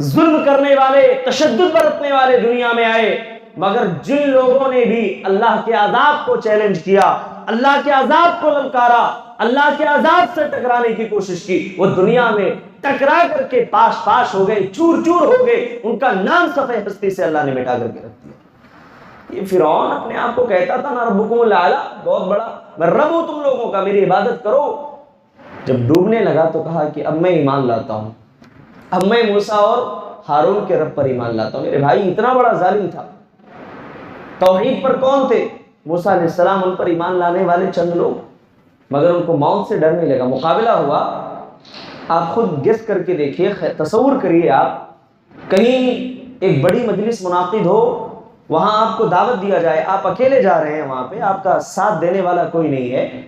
ظلم کرنے والے، تشدد برتنے والے دنیا میں آئے، مگر جن لوگوں نے بھی اللہ کے عذاب کو چیلنج کیا، اللہ کے عذاب کو للکارا، اللہ کے عذاب سے ٹکرانے کی کوشش کی، وہ دنیا میں ٹکرا کر کے پاش پاش ہو گئے، چور چور ہو گئے، ان کا نام صفحہ ہستی سے اللہ نے مٹا کر کے رکھ دیا۔ یہ فرعون اپنے آپ کو کہتا تھا نا ربکم الاعلی، بہت بڑا میں رب ہوں تم لوگوں کا، میری عبادت کرو۔ جب ڈوبنے لگا تو کہا کہ اب میں ایمان لاتا ہوں، اب میں موسیٰ اور ہارون کے رب پر ایمان لاتا ہوں۔ میرے بھائی اتنا بڑا ظالم تھا، توحید پر کون تھے؟ موسیٰ علیہ السلام، ان پر ایمان لانے والے چند لوگ، مگر ان کو موت سے ڈر نہیں لگا۔ مقابلہ ہوا، آپ خود گیس کر کے دیکھیے، تصور کریے، آپ کہیں ایک بڑی مجلس منعقد ہو، وہاں آپ کو دعوت دیا جائے، آپ اکیلے جا رہے ہیں، وہاں پہ آپ کا ساتھ دینے والا کوئی نہیں ہے،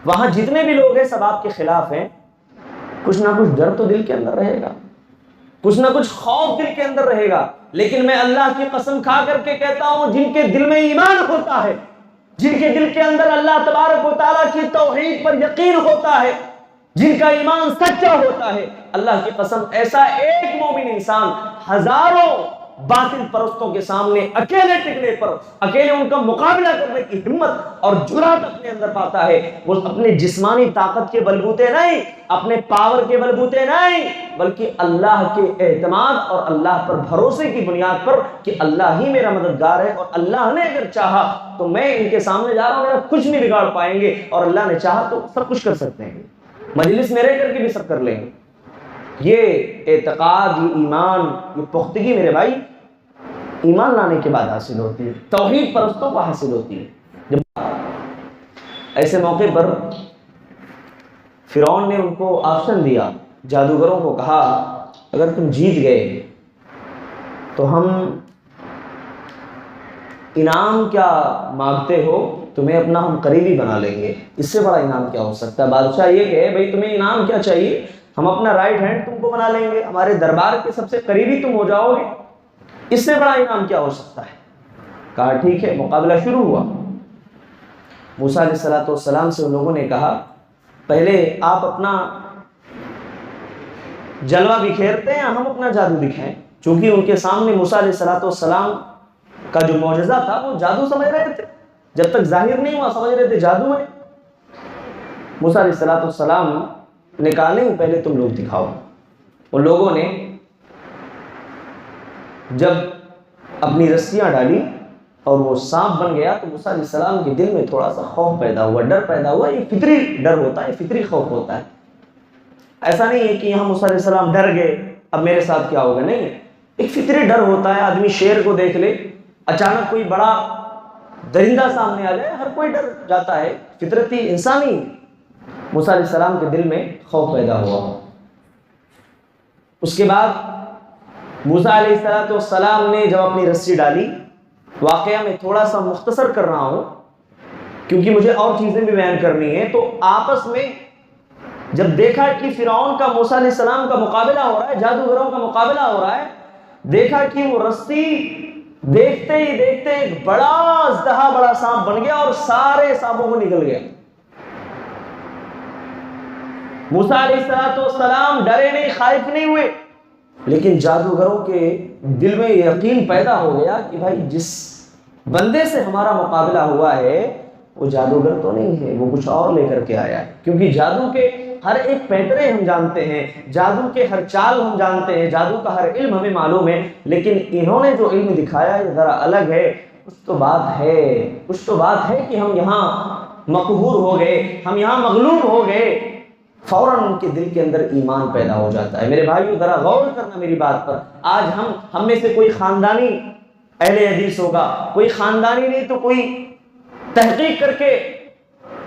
وہاں جتنے بھی لوگ ہیں سب آپ کے خلاف ہیں، کچھ نہ کچھ ڈر تو دل کے اندر رہے گا، کچھ نہ کچھ خوف دل کے اندر رہے گا۔ لیکن میں اللہ کی قسم کھا کر کے کہتا ہوں، جن کے دل میں ایمان ہوتا ہے، جن کے دل کے اندر اللہ تبارک و تعالیٰ کی توحید پر یقین ہوتا ہے، جن کا ایمان سچا ہوتا ہے، اللہ کی قسم ایسا ایک مومن انسان ہزاروں باطل پرستوں کے سامنے اکیلے ٹکنے پر، اکیلے ان کا مقابلہ کرنے کی ہمت اور جرات اپنے اندر پاتا ہے۔ وہ اپنے جسمانی طاقت کے بلبوتے نہیں، اپنے پاور کے بلبوتے نہیں، بلکہ اللہ کے اعتماد اور اللہ پر بھروسے کی بنیاد پر کہ اللہ ہی میرا مددگار ہے، اور اللہ نے اگر چاہا تو میں ان کے سامنے جا رہا ہوں، میرا کچھ نہیں بگاڑ پائیں گے، اور اللہ نے چاہا تو سب کچھ کر سکتے ہیں، مجلس میں رہ کر کے بھی سب کر لیں گے۔ یہ اعتقاد، یہ ایمان، یہ پختگی میرے بھائی ایمان لانے کے بعد حاصل ہوتی ہے، توحید پرستوں کو حاصل ہوتی ہے۔ جب ایسے موقع پر فرعون نے ان کو آپشن دیا، جادوگروں کو کہا اگر تم جیت گئے تو ہم انعام کیا مانگتے ہو، تمہیں اپنا ہم قریبی بنا لیں گے، اس سے بڑا انعام کیا ہو سکتا ہے؟ بادشاہ یہ کہے بھئی تمہیں انعام کیا چاہیے؟ ہم اپنا رائٹ ہینڈ تم کو بنا لیں گے، ہمارے دربار کے سب سے قریبی تم ہو جاؤ گے، اس سے بڑا انعام کیا ہو سکتا ہے؟ کہا ٹھیک ہے، مقابلہ شروع ہوا۔ موسیٰ علیہ السلام سے ان لوگوں نے کہا پہلے آپ اپنا جلوہ بکھیرتے ہیں، ہم اپنا جادو دکھائیں، چونکہ ان کے سامنے موسیٰ علیہ السلام کا جو معجزہ تھا وہ جادو سمجھ رہے تھے، جب تک ظاہر نہیں ہوا سمجھ رہے تھے جادو ہے۔ موسیٰ علیہ السلام نے کہا نہیں، پہلے تم لوگ دکھاؤ۔ ان لوگوں نے جب اپنی رسیاں ڈالی اور وہ سانپ بن گیا تو موسیٰ علیہ السلام کے دل میں تھوڑا سا خوف پیدا ہوا، ڈر پیدا ہوا۔ یہ فطری ڈر ہوتا ہے، فطری خوف ہوتا ہے۔ ایسا نہیں ہے کہ یہاں موسیٰ علیہ السلام ڈر گئے اب میرے ساتھ کیا ہوگا، نہیں، ایک فطری ڈر ہوتا ہے۔ آدمی شیر کو دیکھ لے، اچانک کوئی بڑا درندہ سامنے آ جائے، ہر کوئی ڈر جاتا ہے، فطرتی انسانی۔ موسیٰ علیہ السلام کے دل میں خوف پیدا ہوا۔ اس کے بعد موسیٰ علیہ السلام نے جب اپنی رسی ڈالی، واقعہ میں تھوڑا سا مختصر کر رہا ہوں کیونکہ مجھے اور چیزیں بھی بیان کرنی ہے، تو آپس میں جب دیکھا کہ فرعون کا موسیٰ علیہ السلام کا مقابلہ ہو رہا ہے، جادوگروں کا مقابلہ ہو رہا ہے، دیکھا کہ وہ رسی دیکھتے ہی دیکھتے ایک بڑا اژدہا، بڑا سانپ بن گیا اور سارے سانپوں کو نگل گیا۔ موسیٰ علیہ السلام ڈرے نہیں، خائف نہیں ہوئے، لیکن جادوگروں کے دل میں یقین پیدا ہو گیا کہ بھائی جس بندے سے ہمارا مقابلہ ہوا ہے وہ جادوگر تو نہیں ہے، وہ کچھ اور لے کر کے آیا ہے، کیونکہ جادو کے ہر ایک پیٹرے ہم جانتے ہیں، جادو کے ہر چال ہم جانتے ہیں، جادو کا ہر علم ہمیں معلوم ہے، لیکن انہوں نے جو علم دکھایا یہ ذرا الگ ہے۔ کچھ تو بات ہے کہ ہم یہاں مقہور ہو گئے، ہم یہاں مغلوب ہو گئے۔ فوراً ان کے دل کے اندر ایمان پیدا ہو جاتا ہے۔ میرے بھائیو ذرا غور کرنا میری بات پر۔ آج ہم میں سے کوئی خاندانی اہل حدیث ہوگا، کوئی خاندانی نہیں تو کوئی تحقیق کر کے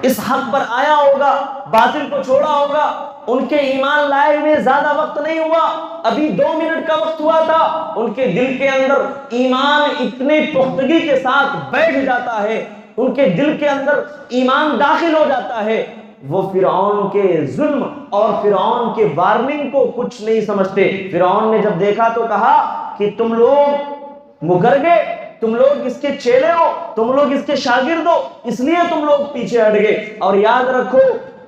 اس حق پر آیا ہوگا، باطل کو چھوڑا ہوگا۔ ان کے ایمان لائے ہوئے زیادہ وقت نہیں ہوا، ابھی 2 منٹ کا وقت ہوا تھا، ان کے دل کے اندر ایمان اتنے پختگی کے ساتھ بیٹھ جاتا ہے، ان کے دل کے اندر ایمان داخل ہو جاتا ہے۔ وہ فرعون کے ظلم اور فرعون کے وارننگ کو کچھ نہیں سمجھتے۔ فرعون نے جب دیکھا تو کہا کہ تم لوگ مکر گئے، تم لوگ اس کے چیلے ہو، تم لوگ اس کے شاگرد ہو، اس لیے تم لوگ پیچھے ہٹ گئے، اور یاد رکھو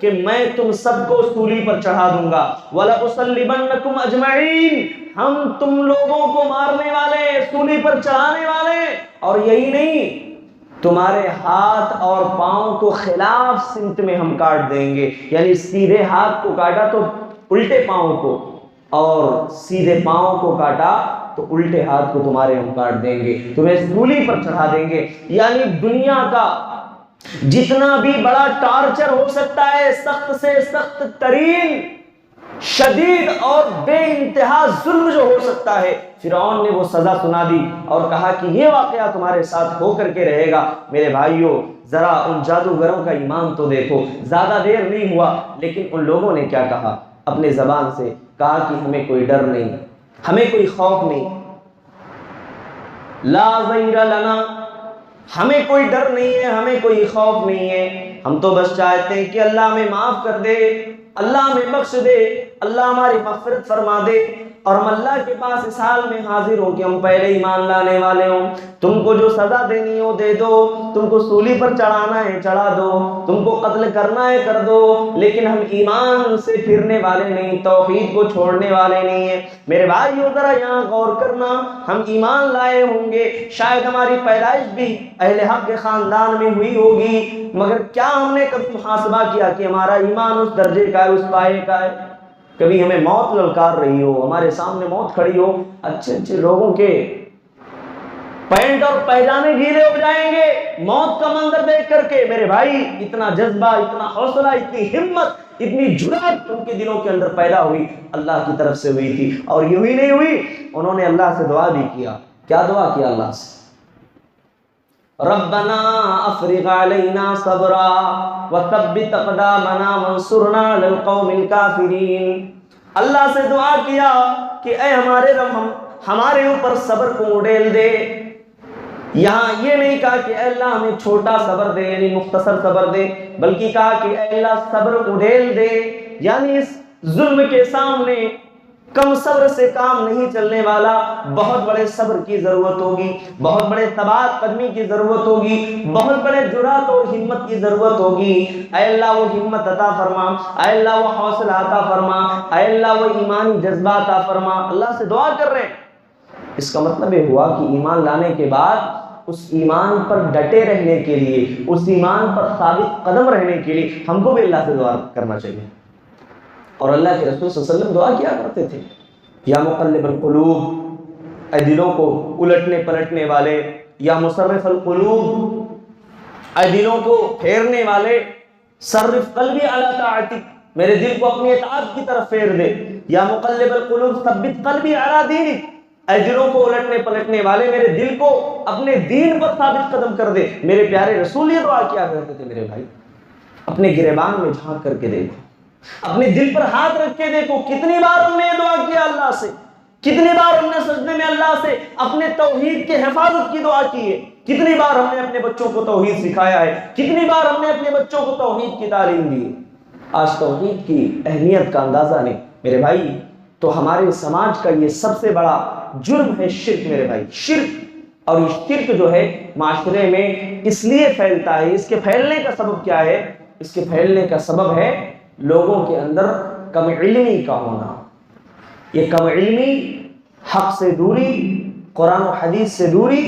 کہ میں تم سب کو سولی پر چڑھا دوں گا۔ وَلَأُصَلِّبَنَّكُمْ أَجْمَعِينَ، ہم تم لوگوں کو مارنے والے، سولی پر چڑھانے والے، اور یہی نہیں، تمہارے ہاتھ اور پاؤں کو خلاف سمت میں ہم کاٹ دیں گے، یعنی سیدھے ہاتھ کو کاٹا تو الٹے پاؤں کو، اور سیدھے پاؤں کو کاٹا تو الٹے ہاتھ کو تمہارے ہم کاٹ دیں گے، تمہیں سولی پر چڑھا دیں گے۔ یعنی دنیا کا جتنا بھی بڑا ٹارچر ہو سکتا ہے، سخت سے سخت ترین، شدید اور بے انتہا ظلم جو ہو سکتا ہے، فرعون نے وہ سزا سنا دی اور کہا کہ یہ واقعہ تمہارے ساتھ ہو کر کے رہے گا۔ میرے بھائیوں ذرا ان جادوگروں کا ایمان تو دیکھو، زیادہ دیر نہیں ہوا لیکن ان لوگوں نے کیا کہا، اپنے زبان سے کہا کہ ہمیں کوئی ڈر نہیں، ہمیں کوئی خوف نہیں، لا ضیر لنا، ہمیں کوئی ڈر نہیں ہے، ہمیں کوئی خوف نہیں ہے، ہم تو بس چاہتے ہیں کہ اللہ ہمیں معاف کر دے، اللہ ہمیں بخش دے، اللہ ہماری مغفرت فرما دے، اور ہم اللہ کے پاس اس حال میں حاضر ہوں کہ ہم پہلے ایمان لانے والے ہوں، تم کو جو سزا دینی ہو دے دو، تم کو سولی پر چڑھانا ہے چڑھا دو، تم کو قتل کرنا ہے کر دو، لیکن ہم ایمان سے پھرنے والے نہیں، توحید کو چھوڑنے والے نہیں ہیں۔ میرے بھائیو ذرا یہاں غور کرنا، ہم ایمان لائے ہوں گے، شاید ہماری پیدائش بھی اہل حق کے خاندان میں ہوئی ہوگی، مگر کیا ہم نے کبھی محاسبہ کیا کہ ہمارا ایمان اس درجے کا ہے، اس پائے کا ہے؟ کبھی ہمیں موت للکار رہی ہو، ہمارے سامنے موت کھڑی ہو، اچھے اچھے لوگوں کے پینٹ اور پیجامے گیلے ہو جائیں گے موت کا منظر دیکھ کر کے؟ میرے بھائی اتنا جذبہ، اتنا حوصلہ، اتنی ہمت، اتنی جرأت ان کے دلوں کے اندر پیدا ہوئی، اللہ کی طرف سے ہوئی تھی۔ اور یوں ہی نہیں ہوئی، انہوں نے اللہ سے دعا بھی کیا۔ کیا دعا کیا اللہ سے؟ ربنا افرغ علینا صبرا وثبت اقدامنا وانصرنا علی القوم الکافرین۔ اللہ سے دعا کیا کہ اے ہمارے رب، ہمارے اوپر صبر کو اڈیل دے۔ یہاں یہ نہیں کہا کہ اے اللہ ہمیں چھوٹا صبر دے، یعنی مختصر صبر دے، بلکہ کہا کہ اے اللہ صبر اڈیل دے، یعنی اس ظلم کے سامنے کم صبر سے کام نہیں چلنے والا، بہت بڑے صبر کی ضرورت ہوگی، بہت بڑے ثبات قدمی کی ضرورت ہوگی، بہت بڑے جرات اور ہمت کی ضرورت ہوگی۔ اے اللہ وہ ہمت عطا فرما، اے اللہ وہ حوصلہ عطا فرما، اے اللہ وہ ایمانی جذبہ عطا فرما۔ اللہ سے دعا کر رہے ہیں۔ اس کا مطلب یہ ہوا کہ ایمان لانے کے بعد اس ایمان پر ڈٹے رہنے کے لیے، اس ایمان پر ثابت قدم رہنے کے لیے ہم کو بھی اللہ سے دعا کرنا چاہیے۔ اور اللہ کے رسول صلی اللہ علیہ وسلم دعا کیا کرتے تھے، یا مقلب القلوب، اے دلوں کو الٹنے پلٹنے والے، یا مصرف القلوب، اے دلوں کو پھیرنے والے، صرف قلبی علی طاعتک، میرے دل کو اپنی اطاعت کی طرف پھیر دے، یا مقلب القلوب ثبت قلبی علی دینک، اے دلوں کو الٹنے پلٹنے والے، میرے دل کو اپنے دین پر ثابت قدم کر دے۔ میرے پیارے رسول یہ دعا کیا کرتے تھے میرے بھائی۔ اپنے گریبان میں جھانک کر کے دیکھو، اپنے دل پر ہاتھ رکھ کے دیکھو، کتنی بار ہم نے یہ دعا کیا اللہ سے، کتنی بار ہم نے سجدے میں اللہ سے اپنے توحید کے حفاظت کی دعا کی ہے، کتنی بار ہم نے اپنے بچوں کو توحید سکھایا ہے، کتنی بار ہم نے اپنے بچوں کو توحید کی تعلیم دی ہے۔ آج توحید کی اہمیت کا اندازہ نہیں میرے بھائی، تو ہمارے سماج کا یہ سب سے بڑا جرم ہے شرک میرے بھائی، شرک۔ اور یہ شرک جو ہے معاشرے میں اس لیے پھیلتا ہے، اس کے پھیلنے کا سبب کیا ہے؟ اس کے پھیلنے کا سبب ہے لوگوں کے اندر کم علمی کا ہونا۔ یہ کم علمی، حق سے دوری، قرآن و حدیث سے دوری،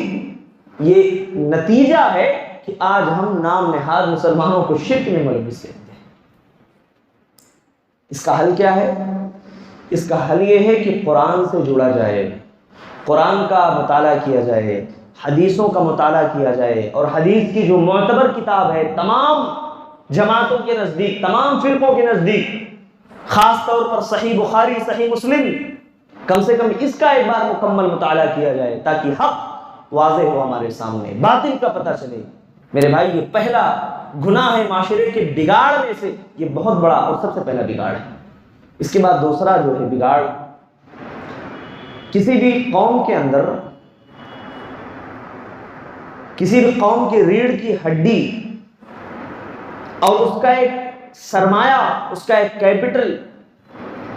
یہ نتیجہ ہے کہ آج ہم نام نہاد مسلمانوں کو شرک میں ملوث کرتے ہیں۔ اس کا حل کیا ہے؟ اس کا حل یہ ہے کہ قرآن سے جڑا جائے، قرآن کا مطالعہ کیا جائے، حدیثوں کا مطالعہ کیا جائے، اور حدیث کی جو معتبر کتاب ہے تمام جماعتوں کے نزدیک، تمام فرقوں کے نزدیک، خاص طور پر صحیح بخاری، صحیح مسلم، کم سے کم اس کا ایک بار مکمل مطالعہ کیا جائے تاکہ حق واضح ہو ہمارے سامنے، باطل کا پتہ چلے۔ میرے بھائی یہ پہلا گناہ ہے معاشرے کے بگاڑ میں سے، یہ بہت بڑا اور سب سے پہلا بگاڑ ہے۔ اس کے بعد دوسرا جو ہے بگاڑ، کسی بھی قوم کے اندر، کسی بھی قوم کی ریڑھ کی ہڈی اور اس کا ایک سرمایہ، اس کا ایک کیپٹل،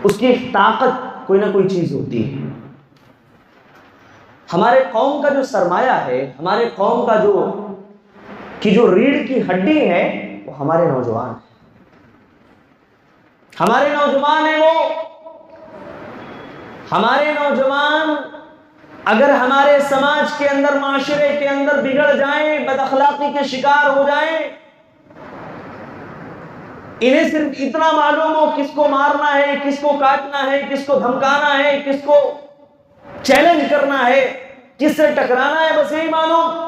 اس کی ایک طاقت کوئی نہ کوئی چیز ہوتی ہے۔ ہمارے قوم کا جو سرمایہ ہے، ہمارے قوم کا جو ریڑھ کی ہڈی ہے، وہ ہمارے نوجوان ہیں، ہمارے نوجوان ہیں۔ وہ ہمارے نوجوان اگر ہمارے سماج کے اندر، معاشرے کے اندر بگڑ جائیں، بد اخلاقی کے شکار ہو جائیں، انہیں صرف اتنا معلوم ہو کس کو مارنا ہے، کس کو کاٹنا ہے، کس کو دھمکانا ہے، کس کو چیلنج کرنا ہے، کس سے ٹکرانا ہے، بس یہی معلوم۔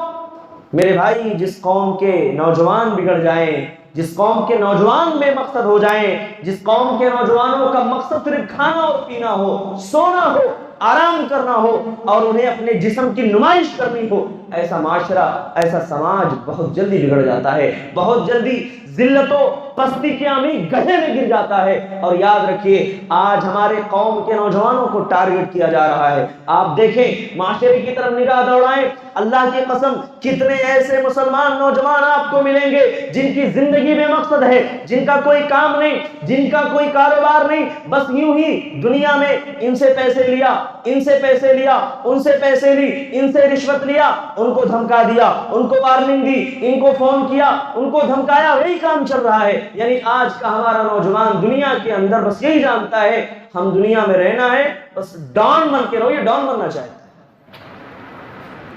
میرے بھائی جس قوم کے نوجوان بگڑ جائیں، جس قوم کے نوجوان بے مقصد ہو جائیں، جس قوم کے نوجوانوں کا مقصد صرف کھانا اور پینا ہو، سونا ہو، آرام کرنا ہو، اور انہیں اپنے جسم کی نمائش کرنی ہو، ایسا معاشرہ، ایسا سماج بہت جلدی بگڑ جاتا ہے، بہت جلدی ذلت و پستی کے عمیق گڑھے میں گر جاتا ہے۔ اور یاد رکھیے آج ہمارے قوم کے نوجوانوں کو ٹارگٹ کیا جا رہا ہے۔ آپ دیکھیں، معاشرے کی طرف نگاہ دوڑائیں، اللہ کی قسم کتنے ایسے مسلمان نوجوان آپ کو ملیں گے جن کی زندگی میں مقصد ہے، جن کا کوئی کام نہیں، جن کا کوئی کاروبار نہیں، بس یوں ہی دنیا میں ان سے پیسے لیا، ان سے پیسے لیا، ان سے پیسے لی، ان سے رشوت لیا، ان کو دھمکا دیا، ان کو وارننگ دی، ان کو فون کیا، ان کو دھمکایا، وہی کام چل رہا ہے۔ یعنی آج کا ہمارا نوجوان دنیا کے اندر بس یہی جانتا ہے ہم دنیا میں رہنا ہے، بس ڈان بن کے رہو۔ یہ ڈان بننا چاہتا ہے،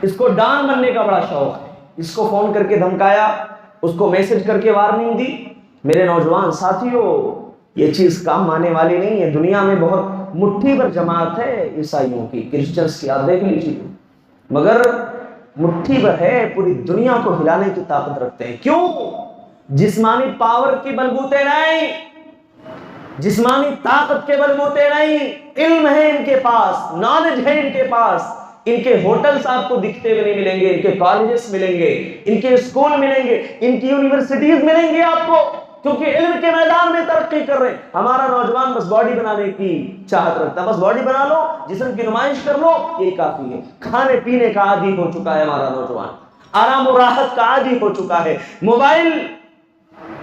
اس کو ڈان بننے کا بڑا شوق ہے۔ اس کو فون کر کے دھمکایا، اس کو میسج کر کے وارننگ دی۔ میرے نوجوان ساتھیوں، یہ چیز کام آنے والی نہیں ہے۔ دنیا میں بہت مٹھی بھر جماعت ہے عیسائیوں کی، کرسچنس کی، آپ دیکھ لیجیے، مگر مٹھی بھر ہے، پوری دنیا کو ہلانے کی طاقت رکھتے ہیں۔ کیوں؟ جسمانی پاور کے بلبوتے نہیں، جسمانی طاقت کے بلبوتے نہیں، علم ہے ان کے پاس، نالج ہے ان کے پاس۔ ان کے ہوٹلز آپ کو دکھتے ہوئے نہیں ملیں گے، ان کے کالجز ملیں گے، ان کے اسکول ملیں گے، ان کی یونیورسٹیز ملیں گے آپ کو، کیونکہ علم کے میدان میں ترقی کر رہے ہیں۔ ہمارا نوجوان بس باڈی بنانے کی چاہت رکھتا ہے، بس باڈی بنا لو، جسم کی نمائش کر لو، یہی کافی ہے۔ کھانے پینے کا عادی ہو چکا ہے ہمارا نوجوان، آرام و راحت کا عادی ہو چکا ہے، موبائل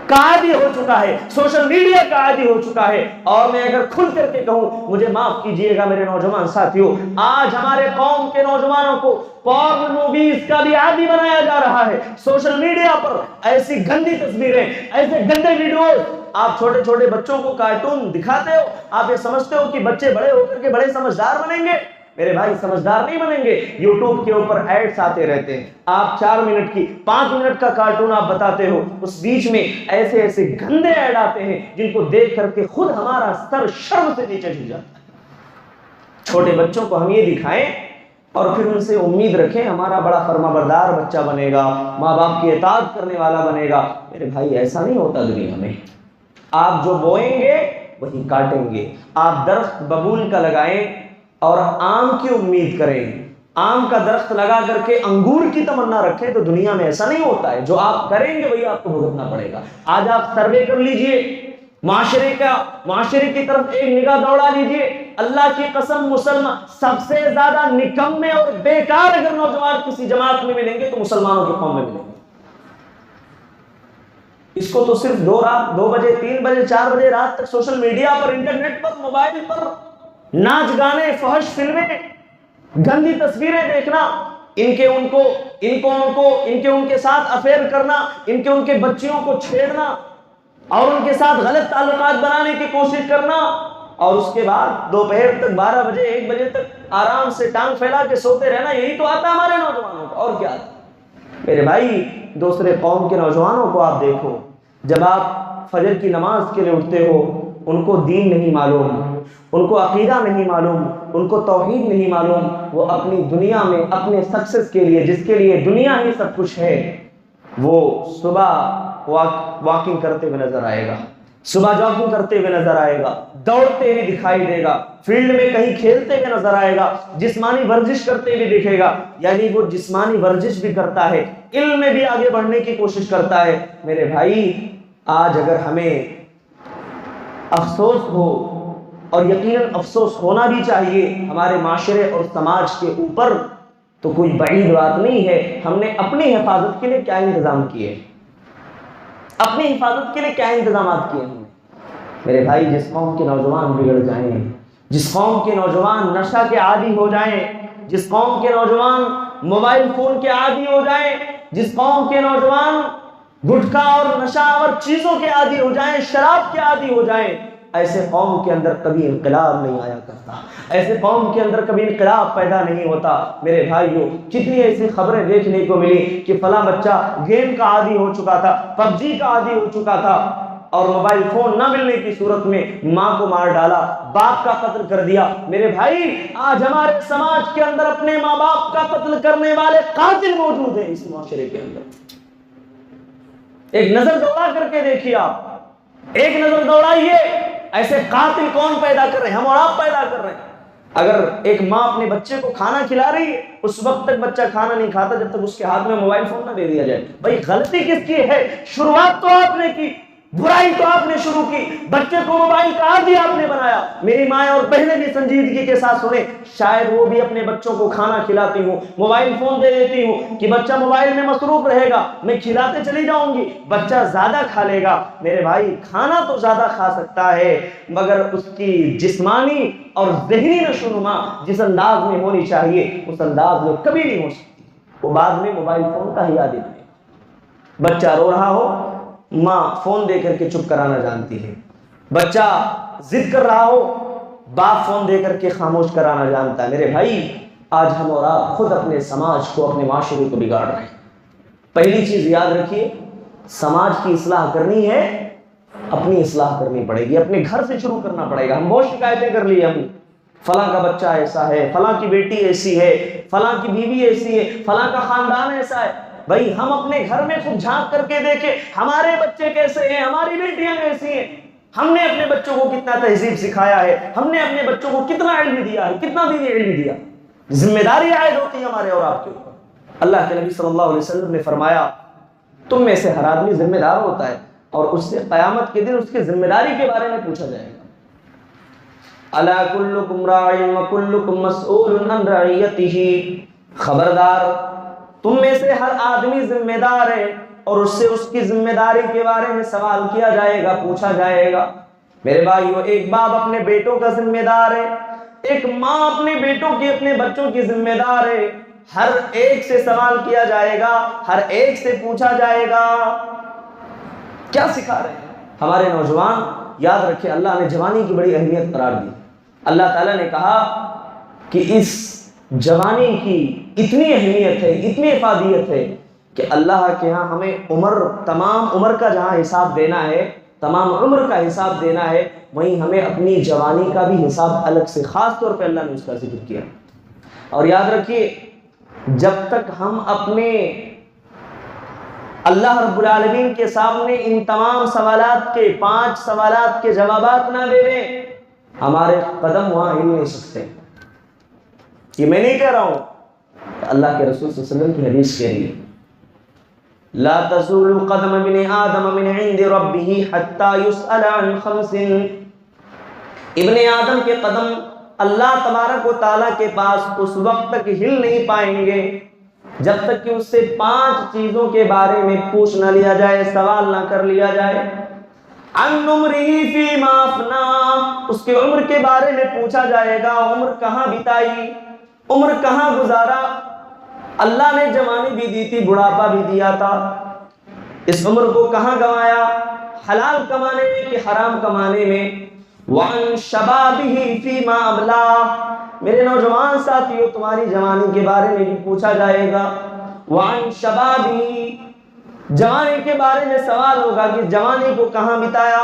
کا عادی ہو چکا ہے، سوشل میڈیا کا عادی ہو چکا ہے۔ اور میں اگر کھل کر کے کہوں، مجھے معاف کیجئے گا میرے نوجوان ساتھیوں، آج ہمارے قوم کے نوجوانوں کو پورن موویز کا بھی عادی بنایا جا رہا ہے۔ سوشل میڈیا پر ایسی گندی تصویریں، ایسے گندے ویڈیوز، آپ چھوٹے چھوٹے بچوں کو کارٹون دکھاتے ہو، آپ یہ سمجھتے ہو کہ بچے بڑے ہو کر کے بڑے سمجھدار بنیں گے؟ میرے بھائی سمجھدار نہیں بنیں گے۔ یوٹیوب کے اوپر ایڈز آتے رہتے ہیں، آپ 4 منٹ کی 5 منٹ کا کارٹون آپ بتاتے ہو، اس بیچ میں ایسے ایسے گندے ایڈ آتے ہیں جن کو دیکھ کر کے خود ہمارا سر شرم سے نیچے جھک جاتا ہے۔ چھوٹے بچوں کو ہم یہ دکھائیں اور پھر ان سے امید رکھیں ہمارا بڑا فرما بردار بچہ بنے گا، ماں باپ کی اطاعت کرنے والا بنے گا۔ میرے بھائی ایسا نہیں ہوتا دنیا میں۔ آپ جو بوئیں گے وہی کاٹیں گے۔ آپ درخت ببول کا لگائیں اور آم کی امید کریں، آم کا درخت لگا کر کے انگور کی تمنا رکھیں، تو دنیا میں ایسا نہیں ہوتا ہے۔ جو آپ کریں گے وہی آپ کو بھگتنا پڑے گا۔ آج آپ سروے کر لیجئے، معاشرے کی طرف ایک نگاہ دوڑا لیجئے، اللہ کی قسم مسلمان سب سے زیادہ نکمے اور بیکار اگر نوجوان کسی جماعت میں ملیں گے تو مسلمانوں کے قوم میں ملیں گے۔ اس کو تو صرف 2 بجے 3 بجے 4 بجے رات تک سوشل میڈیا پر، انٹرنیٹ پر، موبائل پر ناچ گانے، فحش فلمیں، گندی تصویریں دیکھنا، ان کے ساتھ افیئر کرنا، ان کے بچیوں کو چھیڑنا اور ان کے ساتھ غلط تعلقات بنانے کی کوشش کرنا، اور اس کے بعد دوپہر تک 12 بجے 1 بجے تک آرام سے ٹانگ پھیلا کے سوتے رہنا، یہی تو آتا ہے ہمارے نوجوانوں کو، اور کیا آتا ہے؟ میرے بھائی دوسرے قوم کے نوجوانوں کو آپ دیکھو، جب آپ فجر کی نماز کے لیے اٹھتے ہو، ان کو دین نہیں معلوم، ان کو عقیدہ نہیں معلوم، ان کو توحید نہیں معلوم، وہ اپنی دنیا میں اپنے سکسس کے لیے، جس کے لیے دنیا ہی سب کچھ ہے، وہ صبح واکنگ کرتے ہوئے نظر آئے گا، صبح جاگنگ کرتے ہوئے نظر آئے گا، دوڑتے ہوئے دکھائی دے گا، فیلڈ میں کہیں کھیلتے ہوئے نظر آئے گا، جسمانی ورزش کرتے ہوئے دکھے گا۔ یعنی وہ جسمانی ورزش بھی کرتا ہے، علم میں بھی آگے بڑھنے کی کوشش کرتا ہے۔ میرے بھائی آج اگر ہمیں افسوس ہو، اور یقیناً افسوس ہونا بھی چاہیے ہمارے معاشرے اور سماج کے اوپر، تو کوئی بعید بات نہیں ہے۔ ہم نے اپنی حفاظت کے لیے کیا انتظام کیے، اپنی حفاظت کے لیے کیا انتظامات کیے ہم نے؟ میرے بھائی جس قوم کے نوجوان بگڑ جائیں، جس قوم کے نوجوان نشہ کے عادی ہو جائیں، جس قوم کے نوجوان موبائل فون کے عادی ہو جائیں، جس قوم کے نوجوان گٹکا اور نشہ اور چیزوں کے عادی ہو جائیں، شراب کے عادی ہو جائیں، ایسے قوم کے اندر کبھی انقلاب نہیں آیا کرتا، ایسے قوم کے اندر کبھی انقلاب پیدا نہیں ہوتا۔ میرے بھائیوں کتنی ایسی خبریں دیکھنے کو ملی کہ فلاں بچہ گیم کا عادی ہو چکا تھا، پب جی کا عادی ہو چکا تھا، اور موبائل فون نہ ملنے کی صورت میں ماں کو مار ڈالا، باپ کا قتل کر دیا۔ میرے بھائی آج ہمارے سماج کے اندر اپنے ماں باپ کا قتل کرنے والے قاتل موجود ہیں اس معاشرے کے اندر۔ ایک نظر دوڑا کر کے دیکھیے، آپ ایک نظر دوڑائیے، ایسے قاتل کون پیدا کر رہے ہیں؟ ہم اور آپ پیدا کر رہے ہیں۔ اگر ایک ماں اپنے بچے کو کھانا کھلا رہی ہے، اس وقت تک بچہ کھانا نہیں کھاتا جب تک اس کے ہاتھ میں موبائل فون نہ دے دیا جائے۔ بھائی غلطی کس کی ہے؟ شروعات تو آپ نے کی، برائی تو آپ نے شروع کی، بچے کو موبائل کا عادی آپ نے بنایا۔ میری مائیں اور بہنیں بھی سنجیدگی کے ساتھ سنیں، شاید وہ بھی اپنے بچوں کو کھانا کھلاتی ہوں، موبائل فون دے دیتی ہوں کہ بچہ موبائل میں مصروف رہے گا، میں کھلاتے چلی جاؤں گی، بچہ زیادہ کھا لے گا۔ میرے بھائی کھانا تو زیادہ کھا سکتا ہے، مگر اس کی جسمانی اور ذہنی نشوونما جس انداز میں ہونی چاہیے اس انداز میں کبھی نہیں ہو سکتی۔ وہ بعد میں موبائل فون کا ہی عادی بنے گا۔ بچہ رو رہا ہو، ماں فون دے کر کے چپ کرانا جانتی ہے، بچہ ضد کر رہا ہو، باپ فون دے کر کے خاموش کرانا جانتا ہے۔ میرے بھائی آج ہم اور آپ خود اپنے سماج کو، اپنے معاشرے کو بگاڑ رہے ہیں۔ پہلی چیز یاد رکھیے، سماج کی اصلاح کرنی ہے، اپنی اصلاح کرنی پڑے گی، اپنے گھر سے شروع کرنا پڑے گا۔ ہم بہت شکایتیں کر لی، ہم فلاں کا بچہ ایسا ہے، فلاں کی بیٹی ایسی ہے، فلاں کی بیوی ایسی ہے، فلاں کا خاندان ایسا ہے۔ بھائی ہم اپنے گھر میں خود جھانک کر کے دیکھیں ہمارے بچے کیسے ہیں، ہماری بیٹیاں کیسی ہیں، ہم نے اپنے بچوں کو کتنا تہذیب سکھایا ہے، ہم نے اپنے بچوں کو کتنا علم دیا ہے، کتنا دینی علم دیا۔ ذمہ داری عائد ہوتی ہے ہمارے اور آپ کے اوپر۔ اللہ کے نبی صلی اللہ علیہ وسلم نے فرمایا تم میں سے ہر آدمی ذمہ دار ہوتا ہے اور اس سے قیامت کے دن اس کی ذمہ داری کے بارے میں پوچھا جائے گا۔ الا کلکم راع وکلکم مسئول عن رعیتہ، خبردار تم میں سے ہر آدمی ذمہ دار ہے اور اس سے اس کی ذمہ داری کے بارے میں سوال کیا جائے گا، پوچھا جائے گا۔ میرے بھائیو، ایک باپ اپنے بیٹوں کا ذمہ دار ہے، ایک ماں اپنے بیٹوں کی، اپنے بچوں کی ذمہ دار ہے۔ ہر ایک سے سوال کیا جائے گا، ہر ایک سے پوچھا جائے گا کیا سکھا رہے ہیں ہمارے نوجوان۔ یاد رکھیں، اللہ نے جوانی کی بڑی اہمیت قرار دی۔ اللہ تعالیٰ نے کہا کہ اس جوانی کی اتنی اہمیت ہے، اتنی افادیت ہے کہ اللہ کے ہاں ہمیں تمام عمر کا جہاں حساب دینا ہے، تمام عمر کا حساب دینا ہے، وہیں ہمیں اپنی جوانی کا بھی حساب الگ سے خاص طور پہ اللہ نے اس کا ذکر کیا۔ اور یاد رکھیے، جب تک ہم اپنے اللہ رب العالمین کے سامنے ان تمام سوالات کے 5 سوالات کے جوابات نہ دے دیں، ہمارے قدم وہاں ہل نہیں سکتے۔ یہ میں نہیں کہہ رہا ہوں، اللہ کے رسول صلی اللہ علیہ وسلم کی حدیث کہہ رہی ہے، لا تزول قدم ابن آدم من عند ربه حتى يسأل عن 5۔ ابن آدم کے قدم اللہ تبارک و تعالیٰ کے پاس اس وقت تک ہل نہیں پائیں گے جب تک کہ اس سے 5 چیزوں کے بارے میں پوچھ نہ لیا جائے، سوال نہ کر لیا جائے۔ عن عمره فيما افنى، اس کے عمر کے بارے میں پوچھا جائے گا، عمر کہاں بتائی، عمر کہاں گزارا۔ اللہ نے جوانی بھی دی تھی، بڑھاپا بھی دیا تھا، اس عمر کو کہاں گنوایا، حلال کمانے میں کہ حرام کمانے میں۔ وعن شبابه فيما ابلى، میرے نوجوان ساتھیوں، تمہاری جوانی کے بارے میں بھی پوچھا جائے گا۔ وعن شبابه، جوانی کے بارے میں سوال ہوگا کہ جوانی کو کہاں بتایا،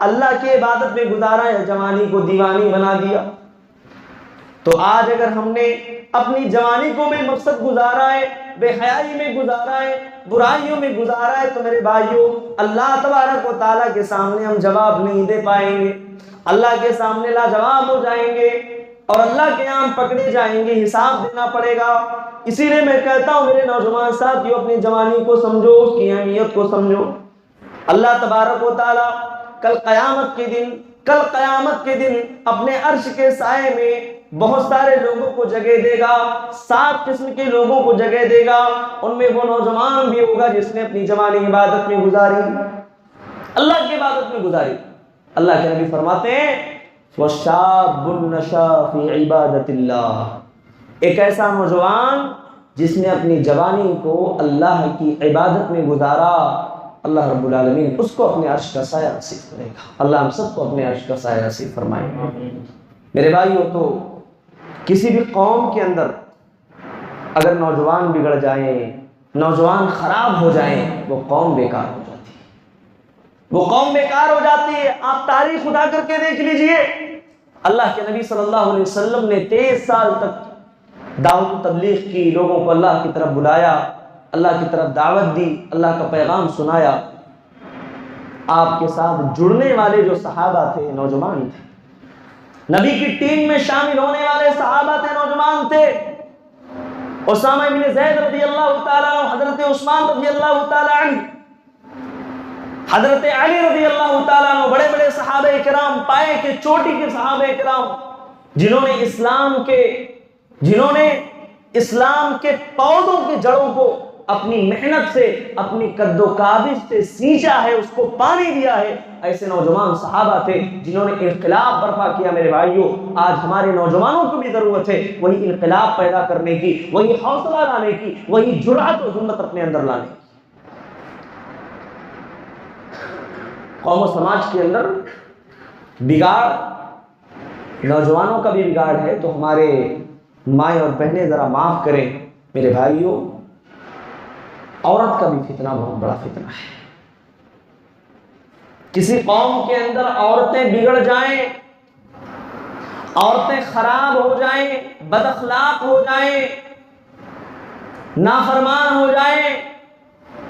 اللہ کی عبادت میں گزارا یا جوانی کو دیوانی بنا دیا۔ تو آج اگر ہم نے اپنی جوانی کو بے مقصد گزارا ہے، بے حیائی میں گزارا ہے، برائیوں میں گزارا ہے، تو میرے بھائیوں، اللہ تبارک و تعالیٰ کے سامنے ہم جواب نہیں دے پائیں گے، اللہ کے سامنے لاجواب ہو جائیں گے اور اللہ کے یہاں پکڑے جائیں گے، حساب دینا پڑے گا۔ اسی لیے میں کہتا ہوں میرے نوجوان ساتھیوں، اپنی جوانی کو سمجھو، اس کی اہمیت کو سمجھو۔ اللہ تبارک و تعالیٰ کل قیامت کے دن اپنے عرش کے سائے میں بہت سارے لوگوں کو جگہ دے گا، 7 قسم کے لوگوں کو جگہ دے گا۔ ان میں وہ نوجوان بھی ہوگا جس نے اپنی جوانی عبادت میں گزاری، اللہ کی عبادت میں گزاری۔ اللہ کے نبی فرماتے ہیں وَشَابٌ نَشَا فِي عِبَادَةِ اللَّهِ، ایک ایسا نوجوان جس نے اپنی جوانی کو اللہ کی عبادت میں گزارا، اللہ رب العالمین اس کو اپنے عرش کا سایہ نصیب کرے گا۔ اللہ ہم سب کو اپنے عرش کا سایہ نصیب فرمائے۔ میرے بھائیو، تو کسی بھی قوم کے اندر اگر نوجوان بگڑ جائیں، نوجوان خراب ہو جائیں، وہ قوم بیکار ہو جاتی ہے، وہ قوم بیکار ہو جاتی ہے۔ آپ تاریخ اٹھا کر کے دیکھ لیجئے، اللہ کے نبی صلی اللہ علیہ وسلم نے 23 سال تک دعوت و تبلیغ کی، لوگوں کو اللہ کی طرف بلایا، اللہ کی طرف دعوت دی، اللہ کا پیغام سنایا۔ آپ کے ساتھ جڑنے والے جو صحابہ تھے، نوجوان تھے، نبی کی ٹیم میں شامل ہونے والے صحابہ تھے، نوجوان تھے۔ اسامہ بن زید رضی اللہ تعالیٰ عنہ، حضرت عثمان رضی اللہ تعالیٰ عنہ، حضرت علی رضی اللہ تعالیٰ عنہ، بڑے بڑے صحابہ کرام، پائے کے چوٹی کے صحابہ کرام، جنہوں نے اسلام کے پودوں کی جڑوں کو اپنی محنت سے، اپنی قد و کاوش سے سینچا ہے، اس کو پانی دیا ہے۔ ایسے نوجوان صحابہ تھے جنہوں نے انقلاب برپا کیا۔ میرے بھائیوں، آج ہمارے نوجوانوں کو بھی ضرورت ہے وہی انقلاب پیدا کرنے کی، وہی حوصلہ لانے کی، وہی جرأت و ہمت اپنے اندر لانے کی۔ قوم و سماج کے اندر بگاڑ نوجوانوں کا بھی بگاڑ ہے، تو ہمارے مائیں اور بہنیں ذرا معاف کریں۔ میرے بھائیوں، عورت کا بھی فتنہ بہت بڑا فتنہ ہے۔ کسی قوم کے اندر عورتیں بگڑ جائیں، عورتیں خراب ہو جائیں، بد اخلاق ہو جائیں، نافرمان ہو جائیں،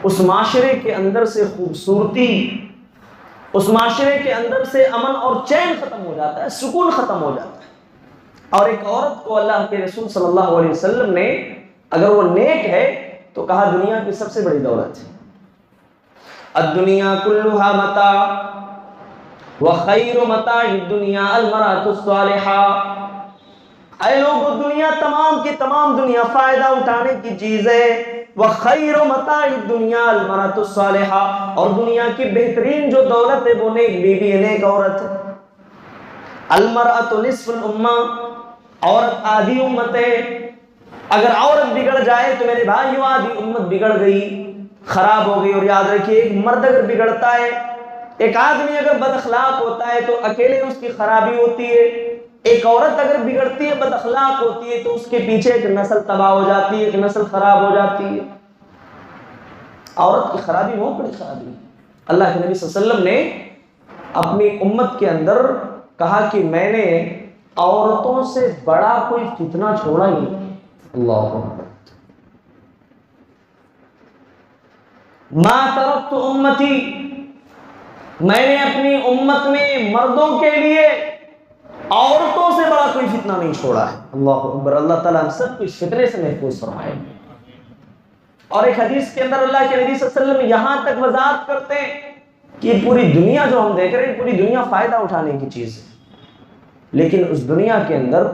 اس معاشرے کے اندر سے خوبصورتی، اس معاشرے کے اندر سے امن اور چین ختم ہو جاتا ہے، سکون ختم ہو جاتا ہے۔ اور ایک عورت کو اللہ کے رسول صلی اللہ علیہ وسلم نے، اگر وہ نیک ہے تو کہا دنیا کی سب سے بڑی دولت ہے۔ الدنیا کلھا متاع وخیر متاع الدنیا المرأة الصالحہ۔ اے لوگوں، دنیا تمام کی تمام دنیا فائدہ اٹھانے کی چیز ہے، وَخَيْرُ مَتَاعِ الدُّنْيَا الْمَرْأَةُ الصَّالِحَةُ، اور دنیا کی بہترین جو دولت ہے وہ نیک بیوی ہے، نیک عورت ہے۔ الْمَرْأَةُ نِصْفُ الْأُمَّةِ، عورت آدھی امت ہے۔ اگر عورت بگڑ جائے تو میرے بھائیو آدھی امت بگڑ گئی، خراب ہو گئی۔ اور یاد رکھیے ایک مرد اگر بگڑتا ہے، ایک آدمی اگر بد اخلاق ہوتا ہے تو اکیلے اس کی خرابی ہوتی ہے، ایک عورت اگر بگڑتی ہے، بد اخلاق ہوتی ہے تو اس کے پیچھے ایک نسل تباہ ہو جاتی ہے، ایک نسل خراب ہو جاتی ہے۔ عورت کی خرابی بہت بڑی خرابی ہے۔ اللہ کے نبی صلی اللہ علیہ وسلم نے اپنی امت کے اندر کہا کہ میں نے عورتوں سے بڑا کوئی فتنہ چھوڑا ہی نہیں۔ اللہ اکبر۔ ما ترکت امتی، میں نے اپنی امت میں مردوں کے لیے عورتوں سے بڑا کوئی فتنہ نہیں چھوڑا ہے۔ اللہ اکبر۔ اللہ تعالیٰ ہم سب کو اس فتنے سے محفوظ فرمائے۔ اور ایک حدیث کے اندر اللہ کے نبی صلی اللہ علیہ وسلم یہاں تک وضاحت کرتے ہیں کہ پوری دنیا جو ہم دیکھ رہے ہیں، پوری دنیا فائدہ اٹھانے کی چیز ہے، لیکن اس دنیا کے اندر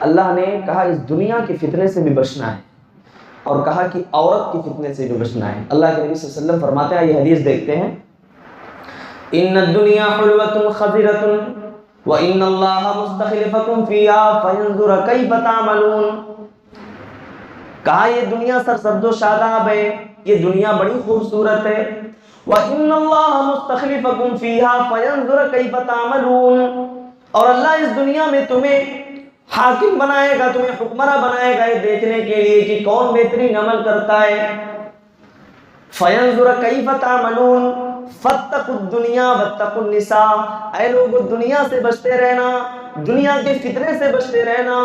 اللہ نے کہا اس دنیا کے فتنے سے بھی بچنا ہے، اور کہا کہ عورت کے فتنے سے بھی بچنا ہے۔ اللہ کے نبی صلی اللہ علیہ وسلم فرماتے ہیں، یہ حدیث دیکھتے ہیں، ان الدنیا حلوۃ خضرۃ وان اللہ مستخلفکم فیہا فینظر کیف تعملون۔ کہا یہ دنیا سرسبز و شاداب ہے، یہ دنیا بڑی خوبصورت ہے، وان اللہ مستخلفکم فیہا فینظر کیف تعملون، اور اللہ اس دنیا میں تمہیں حاکم بنائے گا، تمہیں حکمراں بنائے گا، یہ دیکھنے کے لیے کہ کون بہترین عمل کرتا ہے۔ فینظر کیف تعملون فاتقوا الدنیا واتقوا النساء، اے لوگو دنیا سے بچتے رہنا، دنیا کے فتنے سے بچتے رہنا،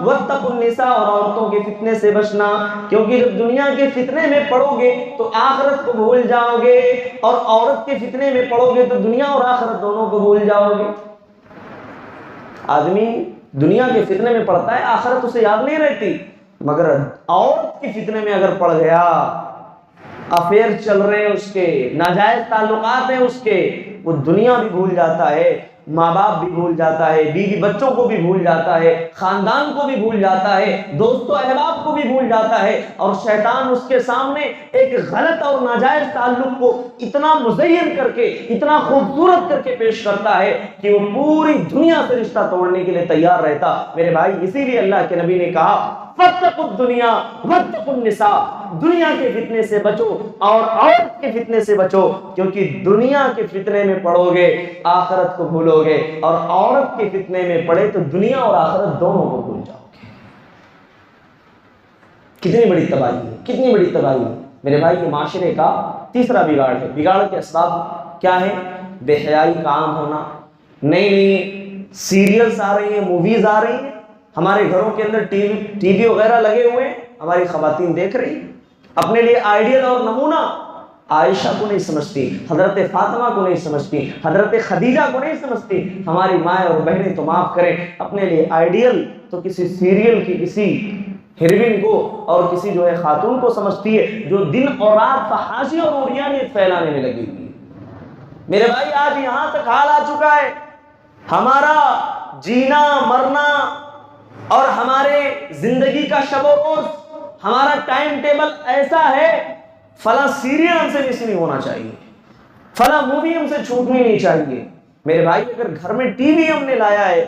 واتقوا النساء، اور عورتوں کے فتنے سے بچنا، کیونکہ جب دنیا کے فتنے میں پڑو گے تو آخرت کو بھول جاؤ گے، اور عورت کے فتنے میں پڑو گے تو دنیا اور آخرت دونوں کو بھول جاؤ گے۔ آدمی دنیا کے فتنے میں پڑتا ہے، آخرت اسے یاد نہیں رہتی، مگر عورت کے فتنے میں اگر پڑ گیا، افیئر چل رہے ہیں اس کے، ناجائز تعلقات ہیں اس کے، وہ دنیا بھی بھول جاتا ہے، ماں باپ بھی بھول جاتا ہے، بیوی بچوں کو بھی بھول جاتا ہے، خاندان کو بھی بھول جاتا ہے، دوست و احباب کو بھی بھول جاتا ہے، اور شیطان اس کے سامنے ایک غلط اور ناجائز تعلق کو اتنا مزین کر کے، اتنا خوبصورت کر کے پیش کرتا ہے کہ وہ پوری دنیا سے رشتہ توڑنے کے لیے تیار رہتا۔ میرے بھائی اسی لیے اللہ کے نبی نے کہا فاتقوا الدنیا واتقوا النساء، دنیا کے فتنے سے بچو اور عورت کے فتنے سے بچو، کیونکہ دنیا کے فتنے میں پڑو گے آخرت کو بھولو گے، اور عورت کے فتنے میں پڑے تو دنیا اور آخرت دونوں کو بھول جاؤ گے۔ کتنی بڑی تباہی ہے، کتنی بڑی تباہی ہے۔ میرے بھائی یہ معاشرے کا تیسرا بگاڑ ہے۔ بگاڑ کے اسباب کیا ہے؟ بے حیائی کا عام ہونا، نئی نئی سیریلز آ رہی ہیں، موویز آ رہی ہیں، ہمارے گھروں کے اندر ٹی وی وغیرہ لگے ہوئے ہیں، ہماری خواتین دیکھ رہی ہیں، اپنے لیے آئیڈیل اور نمونہ عائشہ کو نہیں سمجھتی، حضرت فاطمہ کو نہیں سمجھتی، حضرت خدیجہ کو نہیں سمجھتی۔ ہماری مائیں اور بہنیں تو معاف کریں، اپنے لیے آئیڈیل تو کسی سیریل کی کسی ہیروین کو اور کسی جو ہے خاتون کو سمجھتی ہے جو دن اور رات فحاشی اور عریانیت پھیلانے میں لگی ہوئی ہے۔ میرے بھائی آج یہاں تک حال آ چکا ہے، ہمارا جینا مرنا اور ہمارے زندگی کا شب و روز، ہمارا ٹائم ٹیبل ایسا ہے، فلاں سیریل ہم سے مس نہیں ہونا چاہیے، فلاں مووی ہم سے چھوٹنی نہیں چاہیے۔ میرے بھائی اگر گھر میں ٹی وی ہم نے لایا ہے،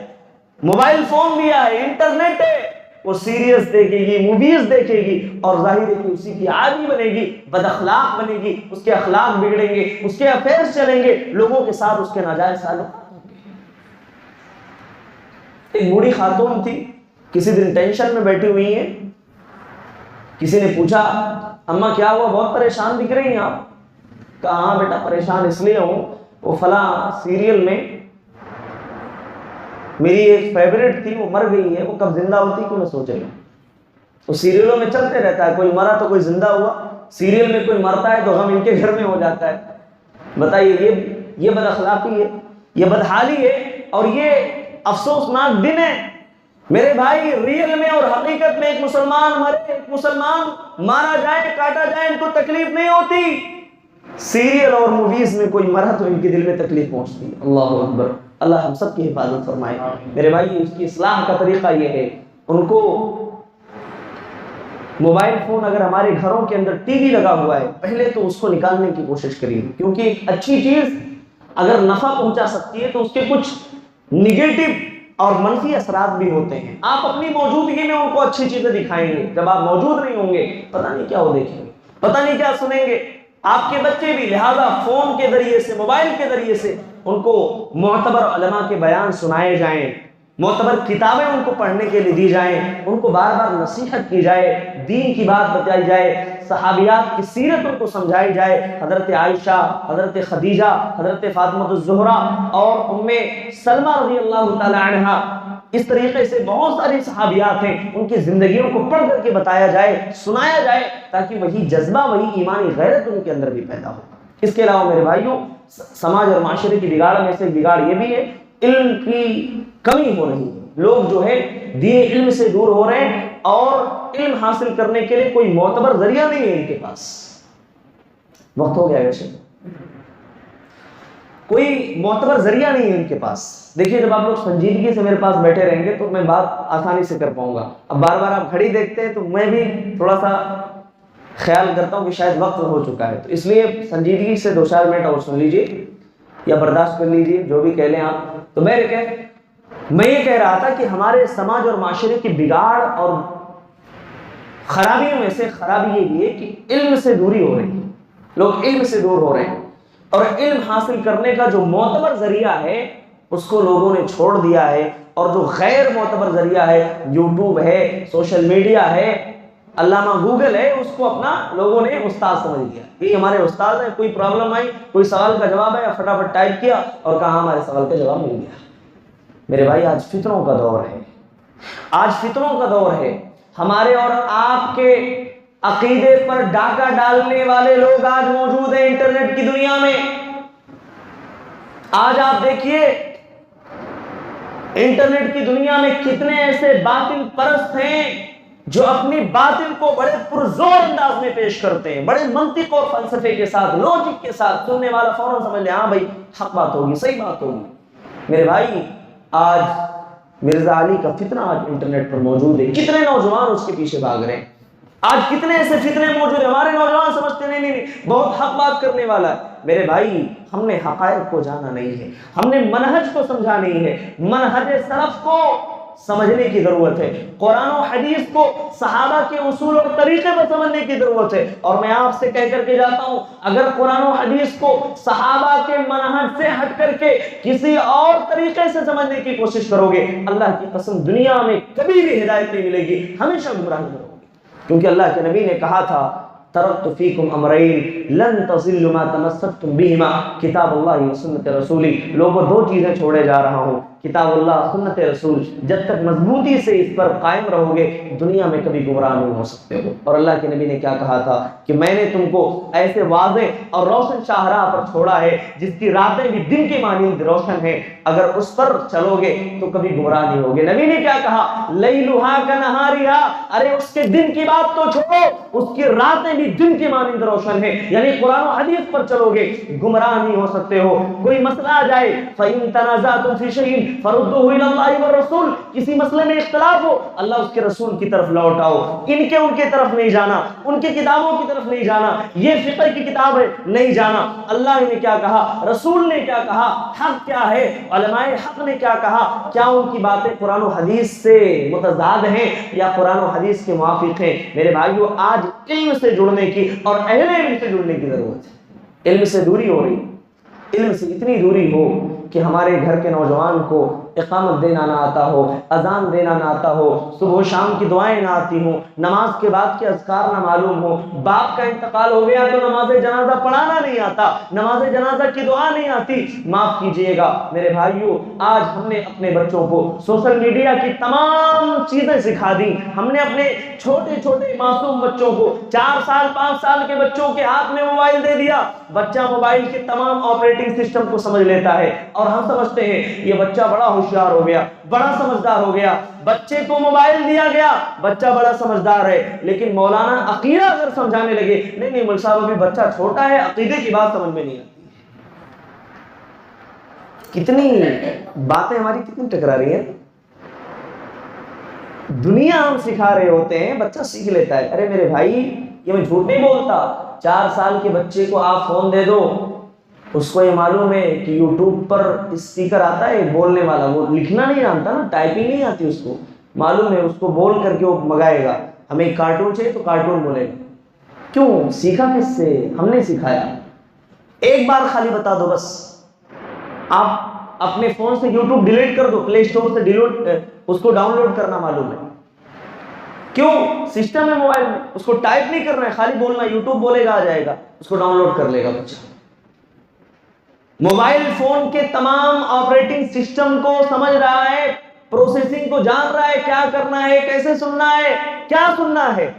موبائل فون لیا ہے، انٹرنیٹ ہے، وہ سیریلز دیکھے گی، موویز دیکھے گی، اور ظاہر ہے کہ اسی کی عادی بنے گی، بد اخلاق بنے گی، اس کے اخلاق بگڑیں گے، اس کے افیئرز چلیں گے، لوگوں کے ساتھ اس کے ناجائز تعلقات ہوں گے۔ ایک بوڑھی خاتون تھی، کسی دن ٹینشن میں بیٹھی ہوئی ہیں، کسی نے پوچھا اماں کیا ہوا، بہت پریشان دکھ رہی ہیں آپ؟ کہا ہاں بیٹا پریشان اس لیے ہوں، وہ فلاں سیریل میں میری ایک فیوریٹ تھی، وہ مر گئی ہے، وہ کب زندہ ہوتی کیوں نہ سوچ رہی ہوں۔ وہ سیریلوں میں چلتے رہتا ہے، کوئی مرا تو کوئی زندہ ہوا، سیریل میں کوئی مرتا ہے تو غم ان کے گھر میں ہو جاتا ہے۔ بتائیے یہ بد اخلاقی ہے، یہ بدحالی ہے، اور یہ افسوسناک دن ہے۔ میرے بھائی ریئل میں اور حقیقت میں ایک مسلمان مرے، ایک مسلمان مارا جائے، کاٹا جائے، ان کو تکلیف نہیں ہوتی، سیریل اور موویز میں کوئی مرا تو ان کے دل میں تکلیف پہنچتی ہے۔ اللہ اکبر، اللہ ہم سب کی حفاظت فرمائے۔ میرے بھائی اس کی اصلاح کا طریقہ یہ ہے، ان کو موبائل فون اگر ہمارے گھروں کے اندر ٹی وی لگا ہوا ہے، پہلے تو اس کو نکالنے کی کوشش کریے، کیونکہ ایک اچھی چیز اگر نفع پہنچا سکتی ہے تو اس کے کچھ نگیٹو اور منفی اثرات بھی ہوتے ہیں۔ آپ اپنی موجودگی میں ان کو اچھی چیزیں دکھائیں گے، جب آپ موجود نہیں ہوں گے پتہ نہیں کیا وہ دیکھیں گے، پتہ نہیں کیا سنیں گے آپ کے بچے بھی۔ لہذا فون کے ذریعے سے، موبائل کے ذریعے سے ان کو معتبر علماء کے بیان سنائے جائیں، معتبر کتابیں ان کو پڑھنے کے لیے دی جائیں، ان کو بار بار نصیحت کی جائے، دین کی بات بتائی جائے، صحابیات کی سیرت ان کو سمجھائی جائے، حضرت عائشہ، حضرت خدیجہ، حضرت فاطمہ الزہرا اور ام سلمہ رضی اللہ تعالی عنہا، اس طریقے سے بہت ساری صحابیات ہیں، ان کی زندگیوں کو پڑھ کر کے بتایا جائے، سنایا جائے، تاکہ وہی جذبہ، وہی ایمانی غیرت ان کے اندر بھی پیدا ہو۔ اس کے علاوہ میرے بھائیوں، سماج اور معاشرے کی بگاڑ میں سے بگاڑ یہ بھی ہے، علم کی کمی ہو رہی ہے۔ لوگ جو ہے دین علم سے دور ہو رہے ہیں، اور علم حاصل کرنے کے لیے کوئی معتبر ذریعہ نہیں ہے ان کے پاس۔ وقت ہو گیا ویسے، کوئی معتبر ذریعہ نہیں ہے ان کے پاس۔ دیکھیے جب آپ لوگ سنجیدگی سے میرے پاس بیٹھے رہیں گے تو میں بات آسانی سے کر پاؤں گا۔ اب بار بار آپ گھڑی دیکھتے ہیں تو میں بھی تھوڑا سا خیال کرتا ہوں کہ شاید وقت ہو چکا ہے، تو اس لیے سنجیدگی سے 2-4 منٹ اور سن لیجیے یا برداشت کر لیجیے، جو بھی کہہ لیں آپ۔ تو میں یہ کہہ رہا تھا کہ ہمارے سماج اور معاشرے کی بگاڑ اور خرابیوں میں سے خرابی یہ بھی ہے کہ علم سے دوری ہو رہی ہے، لوگ علم سے دور ہو رہے ہیں، اور علم حاصل کرنے کا جو معتبر ذریعہ ہے اس کو لوگوں نے چھوڑ دیا ہے، اور جو غیر معتبر ذریعہ ہے، یوٹیوب ہے، سوشل میڈیا ہے، علامہ گوگل ہے، اس کو اپنا لوگوں نے استاد سمجھ لیا۔ یہ ہمارے استاد ہیں، کوئی پرابلم آئی، کوئی سوال کا جواب ہے، فٹافٹ ٹائپ کیا اور کہا ہمارے سوال کا جواب مل گیا۔ میرے بھائی آج فتنوں کا دور ہے، آج فتنوں کا دور ہے۔ ہمارے اور آپ کے عقیدے پر ڈاکہ ڈالنے والے لوگ آج موجود ہیں انٹرنیٹ کی دنیا میں۔ آج آپ دیکھیے انٹرنیٹ کی دنیا میں کتنے ایسے باطل پرست ہیں جو اپنی باطل کو بڑے پرزور انداز میں پیش کرتے ہیں، بڑے منطق اور فلسفے کے ساتھ، لوجک کے ساتھ۔ سننے والا فوراً سمجھ لے ہاں بھائی حق بات ہوگی، صحیح بات ہوگی۔ میرے بھائی آج مرزا علی کا فتنہ آج انٹرنیٹ پر موجود ہے، کتنے نوجوان اس کے پیچھے بھاگ رہے ہیں۔ آج کتنے ایسے فتنے موجود ہیں، ہمارے نوجوان سمجھتے نہیں بہت حق بات کرنے والا ہے۔ میرے بھائی ہم نے حقائق کو جانا نہیں ہے، ہم نے منہج کو سمجھا نہیں ہے، منہج سلف کو سمجھنے کی ضرورت ہے، قرآن و حدیث کو صحابہ کے اصول اور طریقے پر سمجھنے کی ضرورت ہے۔ اور میں آپ سے کہہ کر کے جاتا ہوں، اگر قرآن و حدیث کو صحابہ کے منہج سے ہٹ کر کے کسی اور طریقے سے سمجھنے کی کوشش کرو گے، اللہ کی قسم دنیا میں کبھی بھی ہدایت نہیں ملے گی، ہمیشہ گمراہی کرو گے۔ کیونکہ اللہ کے نبی نے کہا تھا ترکت فیکم امرین لن تضلوا ما تمسکتم بہما کتاب اللہ و سنت رسولی۔ لوگوں 2 چیزیں چھوڑے جا رہا ہوں، کتاب اللہ، سنت رسول۔ جب تک مضبوطی سے اس پر قائم رہو گے دنیا میں کبھی گمراہ نہیں ہو سکتے ہو۔ اور اللہ کے نبی نے کیا کہا تھا کہ میں نے تم کو ایسے واضح اور روشن شاہراہ پر چھوڑا ہے جس کی راتیں بھی دن کی مانند روشن ہیں، اگر اس پر چلو گے تو کبھی گمراہ نہیں ہوگے۔ نبی نے کیا کہا؟ لیلھا کنہارھا، ارے اس کے دن کی بات تو چھوڑو، اس کی راتیں بھی دن کی مانند روشن ہیں، یعنی قرآن و حدیث پر چلو گے گمراہ نہیں ہو سکتے ہو۔ کوئی مسئلہ آ جائے فَإِن تَنَازَعْتُمْ فِي شَيْءٍ فَرُدُّوهُ إِلَى اللَّهِ وَالرَّسُولِ، کسی مسئلے میں اختلاف ہو اللہ اس کے رسول کی طرف لوٹ آؤ، ان کے طرف نہیں جانا، ان کی کتابوں کی طرف نہیں جانا، یہ فقہ کی کتاب ہے نہیں جانا۔ اللہ نے کیا کہا، رسول نے کیا کہا، حق کیا ہے، علماء حق نے کیا کہا، کیا ان کی باتیں قرآن و حدیث سے متضاد ہیں یا قرآن و حدیث کے موافق ہیں؟ میرے بھائیو آج علم سے جڑنے کی اور اہل علم سے جڑنے کی ضرورت ہے۔ علم سے دوری ہو رہی، علم سے اتنی دوری ہو کہ ہمارے گھر کے نوجوان کو اقامت دینا نہ آتا ہو، اذان دینا نہ آتا ہو، صبح و شام کی دعائیں نہ آتی ہوں، نماز کے بعد کے اذکار نہ معلوم ہو، باپ کا انتقال ہو گیا تو نماز جنازہ پڑھانا نہیں آتا، نماز جنازہ کی دعا نہیں آتی۔ معاف کیجئے گا میرے بھائیو، آج ہم نے اپنے بچوں کو سوشل میڈیا کی تمام چیزیں سکھا دی۔ ہم نے اپنے چھوٹے چھوٹے معصوم بچوں کو 4 سال 5 سال کے بچوں کے ہاتھ میں موبائل دے دیا، بچہ موبائل کے تمام آپریٹنگ سسٹم کو سمجھ لیتا ہے، اور ہم سمجھتے ہیں یہ بچہ بڑا ہوشیار ہو گیا، بڑا سمجھدار ہو گیا۔ بچے کو موبائل دیا گیا، بچہ بڑا سمجھدار ہے، لیکن مولانا عقیدہ اگر سمجھانے لگے، نہیں مول صاحب ابھی بچہ چھوٹا ہے، عقیدے کی بات سمجھ میں نہیں آتی۔ کتنی باتیں ہماری کتنی ٹکرا رہی ہیں۔ دنیا ہم سکھا رہے ہوتے ہیں، بچہ سیکھ لیتا ہے۔ ارے میرے بھائی یہ میں جھوٹ نہیں بولتا، 4 سال کے بچے کو آپ فون دے دو، اس کو یہ معلوم ہے کہ یوٹیوب پر اسپیکر آتا ہے بولنے والا، وہ لکھنا نہیں جانتا نا، ٹائپنگ نہیں آتی اس کو، معلوم ہے اس کو بول کر کے وہ منگائے گا، ہمیں کارٹون چاہیے تو کارٹون بولے گا۔ کیوں؟ سیکھا کس سے؟ ہم نے سکھایا۔ ایک بار خالی بتا دو بس، آپ اپنے فون سے یوٹیوب ڈیلیٹ کر دو، پلے اسٹور سے اس کو ڈاؤن لوڈ کرنا معلوم ہے۔ کیوں؟ سسٹم ہے موبائل میں، اس کو ٹائپ نہیں کرنا ہے، خالی بولنا، یوٹیوب بولے گا آ جائے گا، اس کو ڈاؤن لوڈ کر لے گا بچہ۔ موبائل فون کے تمام آپریٹنگ سسٹم کو سمجھ رہا ہے، پروسیسنگ کو جان رہا ہے، کیا کرنا ہے، کیسے سننا ہے، کیا سننا ہے۔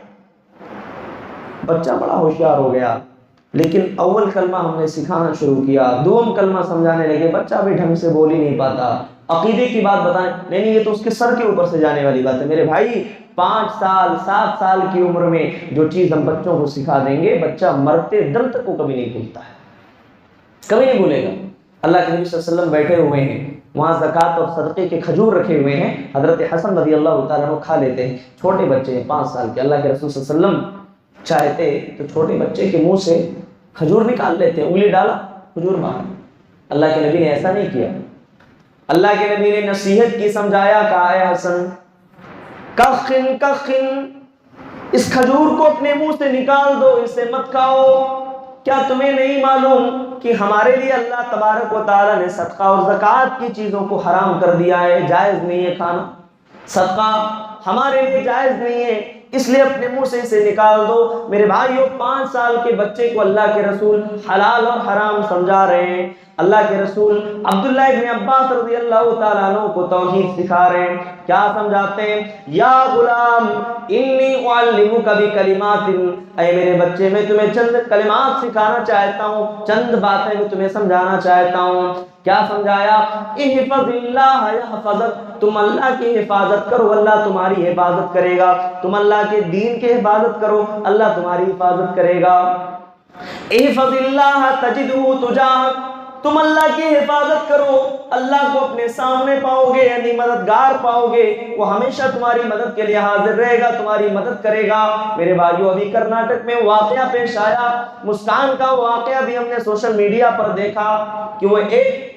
بچہ بڑا ہوشیار ہو گیا، لیکن اول کلمہ ہم نے سکھانا شروع کیا، دوم کلمہ سمجھانے لگے، بچہ بھی ڈھنگ سے بول ہی نہیں پاتا، عقیدے کی بات بتائیں، نہیں یہ تو اس کے سر کے اوپر سے جانے والی بات ہے۔ میرے بھائی 5 سال 7 سال کی عمر میں جو چیز ہم بچوں کو سکھا دیں گے، بچہ مرتے دم تک کو کبھی نہیں بھولتا ہے، کبھی نہیں بھولے گا۔ اللہ کے نبی صلی اللہ علیہ وسلم بیٹھے ہوئے ہیں، وہاں زکوٰۃ اور صدقے کے کھجور رکھے ہوئے ہیں، حضرت حسن رضی اللہ تعالیٰ عنہ کھا لیتے ہیں، چھوٹے بچے ہیں 5 سال کے، اللہ کے رسول صلی اللہ علیہ وسلم چاہتے تو چھوٹے بچے کے منہ سے کھجور نکال لیتے، انگلی ڈالا کھجور باہر۔ اللہ کے نبی نے ایسا نہیں کیا، اللہ کے نبی نے نصیحت کی، سمجھایا، کہا اے حسن کخن کخن، اس کھجور کو اپنے منہ سے نکال دو، اسے مت کھاؤ۔ کیا تمہیں نہیں معلوم کہ ہمارے لیے اللہ تبارک و تعالیٰ نے صدقہ اور زکوٰۃ کی چیزوں کو حرام کر دیا ہے، جائز نہیں ہے کھانا، صدقہ ہمارے لیے جائز نہیں ہے، اس لیے اپنے منہ سے اسے نکال دو۔ میرے بھائیوں 5 سال کے بچے کو اللہ کے رسول حلال اور حرام سمجھا رہے ہیں، اللہ کے رسول عبداللہ ابن عباس رضی اللہ تعالیٰ عنہ کو توحید سکھا رہے ہیں، کیا سمجھاتے ہیں؟ یا غلام انی اعلمک بکلمات، اے میرے بچے میں تمہیں چند کلمات سکھانا چاہتا ہوں، چند باتیں میں تمہیں سمجھانا چاہتا ہوں۔ کیا سمجھایا؟ احفظ اللہ یحفظک، تم اللہ کی حفاظت کرو، اللہ تمہاری حفاظت کرے گا، تم اللہ کے دین کی حفاظت کرو، اللہ تمہاری حفاظت کرے گا۔ احفظ اللہ تجدہ تجاہک، تم اللہ کی حفاظت کرو، اللہ کو اپنے سامنے پاؤ گے، یعنی مددگار پاؤ گے، وہ ہمیشہ تمہاری مدد کے لیے حاضر رہے گا، تمہاری مدد کرے گا۔ میرے بھائیو ابھی کرناٹک میں واقعہ پیش آیا، مسکان کا واقعہ بھی ہم نے سوشل میڈیا پر دیکھا کہ وہ ایک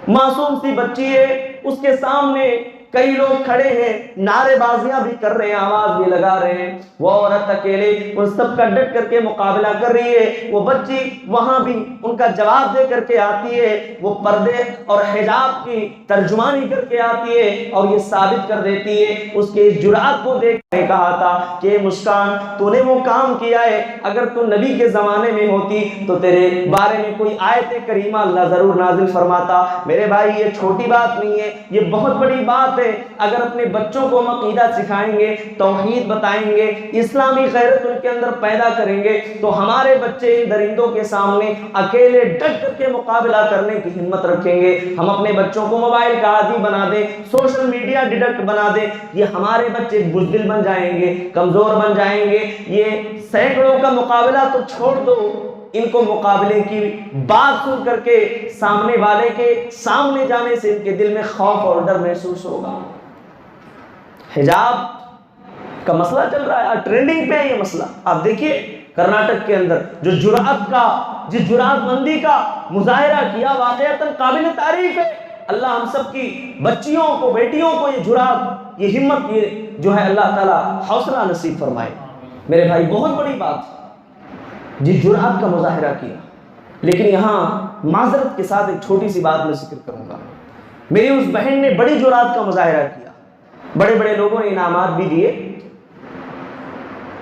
معصوم سی بچی ہے، اس کے سامنے کئی لوگ کھڑے ہیں، نعرے بازیاں بھی کر رہے ہیں، آواز بھی لگا رہے ہیں، وہ عورت اکیلے ان سب کا ڈٹ کر کے مقابلہ کر رہی ہے، وہ بچی وہاں بھی ان کا جواب دے کر کے آتی ہے، وہ پردے اور حجاب کی ترجمانی کر کے آتی ہے اور یہ ثابت کر دیتی ہے، اس کے جرأت کو دیکھ کے کہا تھا کہ مسکان تو نے وہ کام کیا ہے، اگر تو نبی کے زمانے میں ہوتی تو تیرے بارے میں کوئی آیت کریمہ اللہ ضرور نازل فرماتا۔ میرے بھائی یہ چھوٹی بات نہیں ہے، یہ بہت بڑی بات ہے۔ اگر اپنے بچوں کو ہم عقیدہ سکھائیں گے، توحید بتائیں گے، اسلامی غیرت ان کے اندر پیدا کریں گے، تو ہمارے بچے ان درندوں کے سامنے اکیلے ڈٹ کر کے مقابلہ کرنے کی ہمت رکھیں گے۔ ہم اپنے بچوں کو موبائل کا عادی بنا دیں، سوشل میڈیا ڈیڈکٹ بنا دیں، یہ ہمارے بچے بزدل بن جائیں گے، کمزور بن جائیں گے۔ یہ سینکڑوں کا مقابلہ تو چھوڑ دو، ان کو مقابلے کی بات سن کر کے سامنے والے کے سامنے جانے سے ان کے دل میں خوف اور ڈر محسوس ہوگا۔ حجاب کا مسئلہ چل رہا ہے، ٹرینڈنگ پہ ہے یہ مسئلہ۔ آپ دیکھیے کرناٹک کے اندر جو جس جرأت مندی کا مظاہرہ کیا، واقعتاً قابل تعریف ہے۔ اللہ ہم سب کی بچیوں کو، بیٹیوں کو یہ جرأت، یہ ہمت، یہ جو ہے اللہ تعالیٰ حوصلہ نصیب فرمائے۔ میرے بھائی بہت بڑی بات، جس جرأت کا مظاہرہ کیا۔ لیکن یہاں معذرت کے ساتھ ایک چھوٹی سی بات میں ذکر کروں گا، میری اس بہن نے بڑی جرأت کا مظاہرہ کیا، بڑے بڑے لوگوں نے انعامات بھی دیے،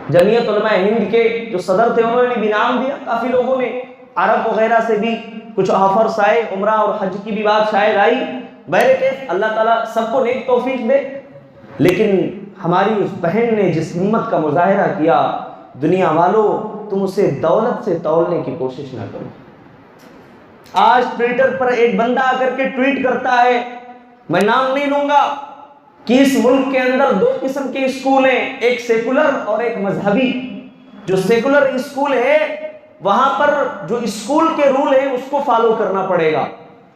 جمعیت علماء ہند کے جو صدر تھے انہوں نے بھی انعام دیا، کافی لوگوں نے، عرب وغیرہ سے بھی کچھ آفرز آئے، عمرہ اور حج کی بھی بات شاید آئی۔ بہرکیف اللہ تعالیٰ سب کو نیک توفیق دے، لیکن ہماری اس بہن نے جس ہمت کا مظاہرہ کیا، دنیا والوں تم اسے دولت سے تولنے کی کوشش نہ کرو۔ آج ٹویٹر پر ایک بندہ آ کر کے ٹویٹ کرتا ہے، میں نام نہیں لوں گا، کہ اس ملک کے اندر 2 قسم کے اسکول ہیں، ایک سیکولر اور ایک مذہبی۔ جو سیکولر اسکول ہے وہاں پر جو اسکول کے رول ہیں اس کو فالو کرنا پڑے گا،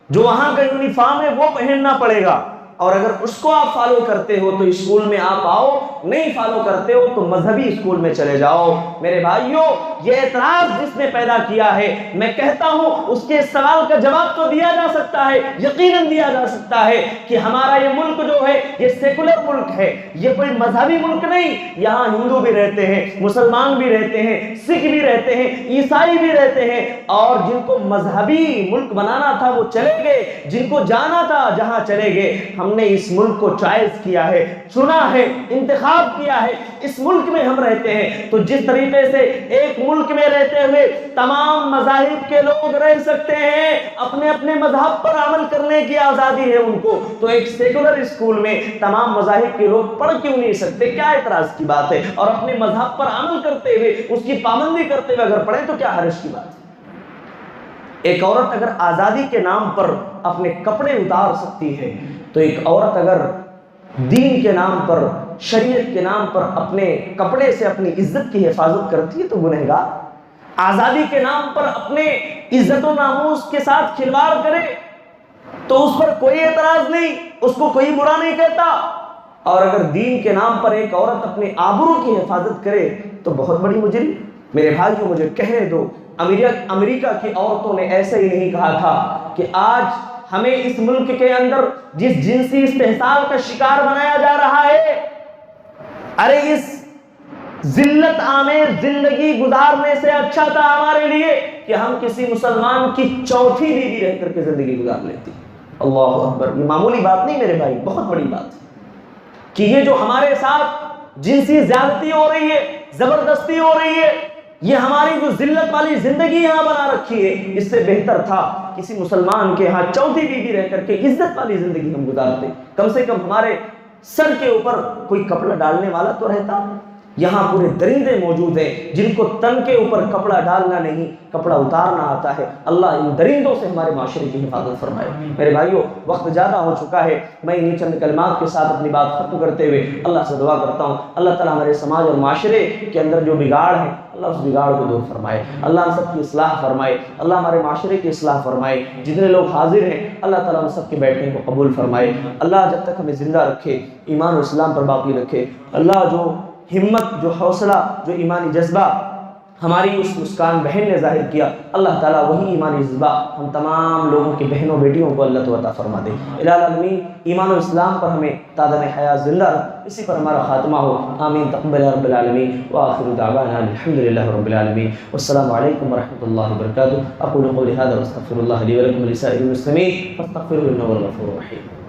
جو وہاں کا یونیفارم ہے وہ پہننا پڑے گا، اور اگر اس کو آپ فالو کرتے ہو تو اسکول میں آپ آؤ، نہیں فالو کرتے ہو تو مذہبی اسکول میں چلے جاؤ۔ میرے بھائیوں، یہ اعتراض جس نے پیدا کیا ہے، میں کہتا ہوں اس کے سوال کا جواب تو دیا جا سکتا ہے، یقیناً دیا جا سکتا ہے کہ ہمارا یہ ملک جو ہے یہ سیکولر ملک ہے، یہ کوئی مذہبی ملک نہیں۔ یہاں ہندو بھی رہتے ہیں، مسلمان بھی رہتے ہیں، سکھ بھی رہتے ہیں، عیسائی بھی رہتے ہیں، اور جن کو مذہبی ملک بنانا تھا وہ چلے گئے، جن کو جانا تھا جہاں چلے گئے۔ ہم نے اس ملک کو چوائس کیا ہے، چنا ہے، انتخاب کیا ہے، اس ملک میں ہم رہتے ہیں۔ تو جس طریقے سے ایک ملک میں رہتے ہوئے تمام مذاہب کے لوگ رہ سکتے ہیں، اپنے اپنے مذہب پر عمل کرنے کی آزادی ہے ان کو، تو ایک سیکولر اسکول میں تمام مذاہب کے لوگ پڑھ کیوں نہیں سکتے؟ کیا اعتراض کی بات ہے؟ اور اپنے مذہب پر عمل کرتے ہوئے، اس کی پابندی کرتے ہوئے اگر پڑھیں تو کیا حرج کی بات ہے؟ ایک عورت اگر آزادی کے نام پر اپنے کپڑے اتار سکتی ہے، تو ایک عورت اگر دین کے نام پر، شریعت کے نام پر اپنے کپڑے سے اپنی عزت کی حفاظت کرتی ہے تو گنہگار۔ آزادی کے نام پر اپنے عزت و ناموس کے ساتھ کھلواڑ کرے تو اس پر کوئی اعتراض نہیں، اس کو کوئی برا نہیں کہتا۔ اور اگر دین کے نام پر ایک عورت اپنے آبرو کی حفاظت کرے تو بہت بڑی مجرم۔ میرے بھائیوں، مجھے کہنے دو، امریکہ کی عورتوں نے ایسے ہی نہیں کہا تھا کہ آج ہمیں اس ملک کے اندر جس جنسی استحصال کا شکار بنایا جا رہا ہے، ارے اس ذلت آمیز زندگی گزارنے سے اچھا تھا ہمارے لیے کہ ہم کسی مسلمان کی چوتھی بیوی رہ کر کے زندگی گزار لیتی۔ اللہ اکبر! یہ معمولی بات نہیں میرے بھائی، بہت بڑی بات ہے کہ یہ جو ہمارے ساتھ جنسی زیادتی ہو رہی ہے، زبردستی ہو رہی ہے، یہ ہماری جو ذلت والی زندگی یہاں بنا رکھی ہے، اس سے بہتر تھا کسی مسلمان کے ہاں چوتھی بیوی رہ کر کے عزت والی زندگی ہم گزارتے۔ کم سے کم ہمارے سر کے اوپر کوئی کپڑا ڈالنے والا تو رہتا۔ یہاں پورے درندے موجود ہیں جن کو تن کے اوپر کپڑا ڈالنا نہیں، کپڑا اتارنا آتا ہے۔ اللہ ان درندوں سے ہمارے معاشرے کی حفاظت فرمائے۔ میرے بھائیوں، وقت زیادہ ہو چکا ہے، میں انہیں چند کلمات کے ساتھ اپنی بات ختم کرتے ہوئے اللہ سے دعا کرتا ہوں، اللہ تعالیٰ ہمارے سماج اور معاشرے کے اندر جو بگاڑ ہے، اللہ اس بگاڑ کو دور فرمائے، اللہ ہم سب کی اصلاح فرمائے، اللہ ہمارے معاشرے کی اصلاح فرمائے۔ جتنے لوگ حاضر ہیں اللہ تعالیٰ ہم سب کے بیٹھنے کو قبول فرمائے۔ اللہ جب تک ہمیں زندہ رکھے، ایمان و اسلام پر باقی رکھے، اللہ جو ہمت، جو حوصلہ، جو ایمانی جذبہ ہماری اس مسکان بہن نے ظاہر کیا، اللہ تعالیٰ وہی ایمانی جذبہ ہم تمام لوگوں کی بہنوں بیٹیوں کو اللہ تو عطا فرما دے۔ الہ العالمین، ایمان و اسلام پر ہمیں تادم حیات زندہ رکھ، اسی پر ہمارا خاتمہ ہو، آمین تقبل یا رب العالمین، وآخر دعوانا الحمدللہ رب العالمین، والسلام علیکم ورحمۃ اللہ وبرکاتہ۔ اقول قولی ھذا واستغفر اللہ لی ولکم ولسائر المسلمین فاستغفروہ انہ هو الغفور الرحیم۔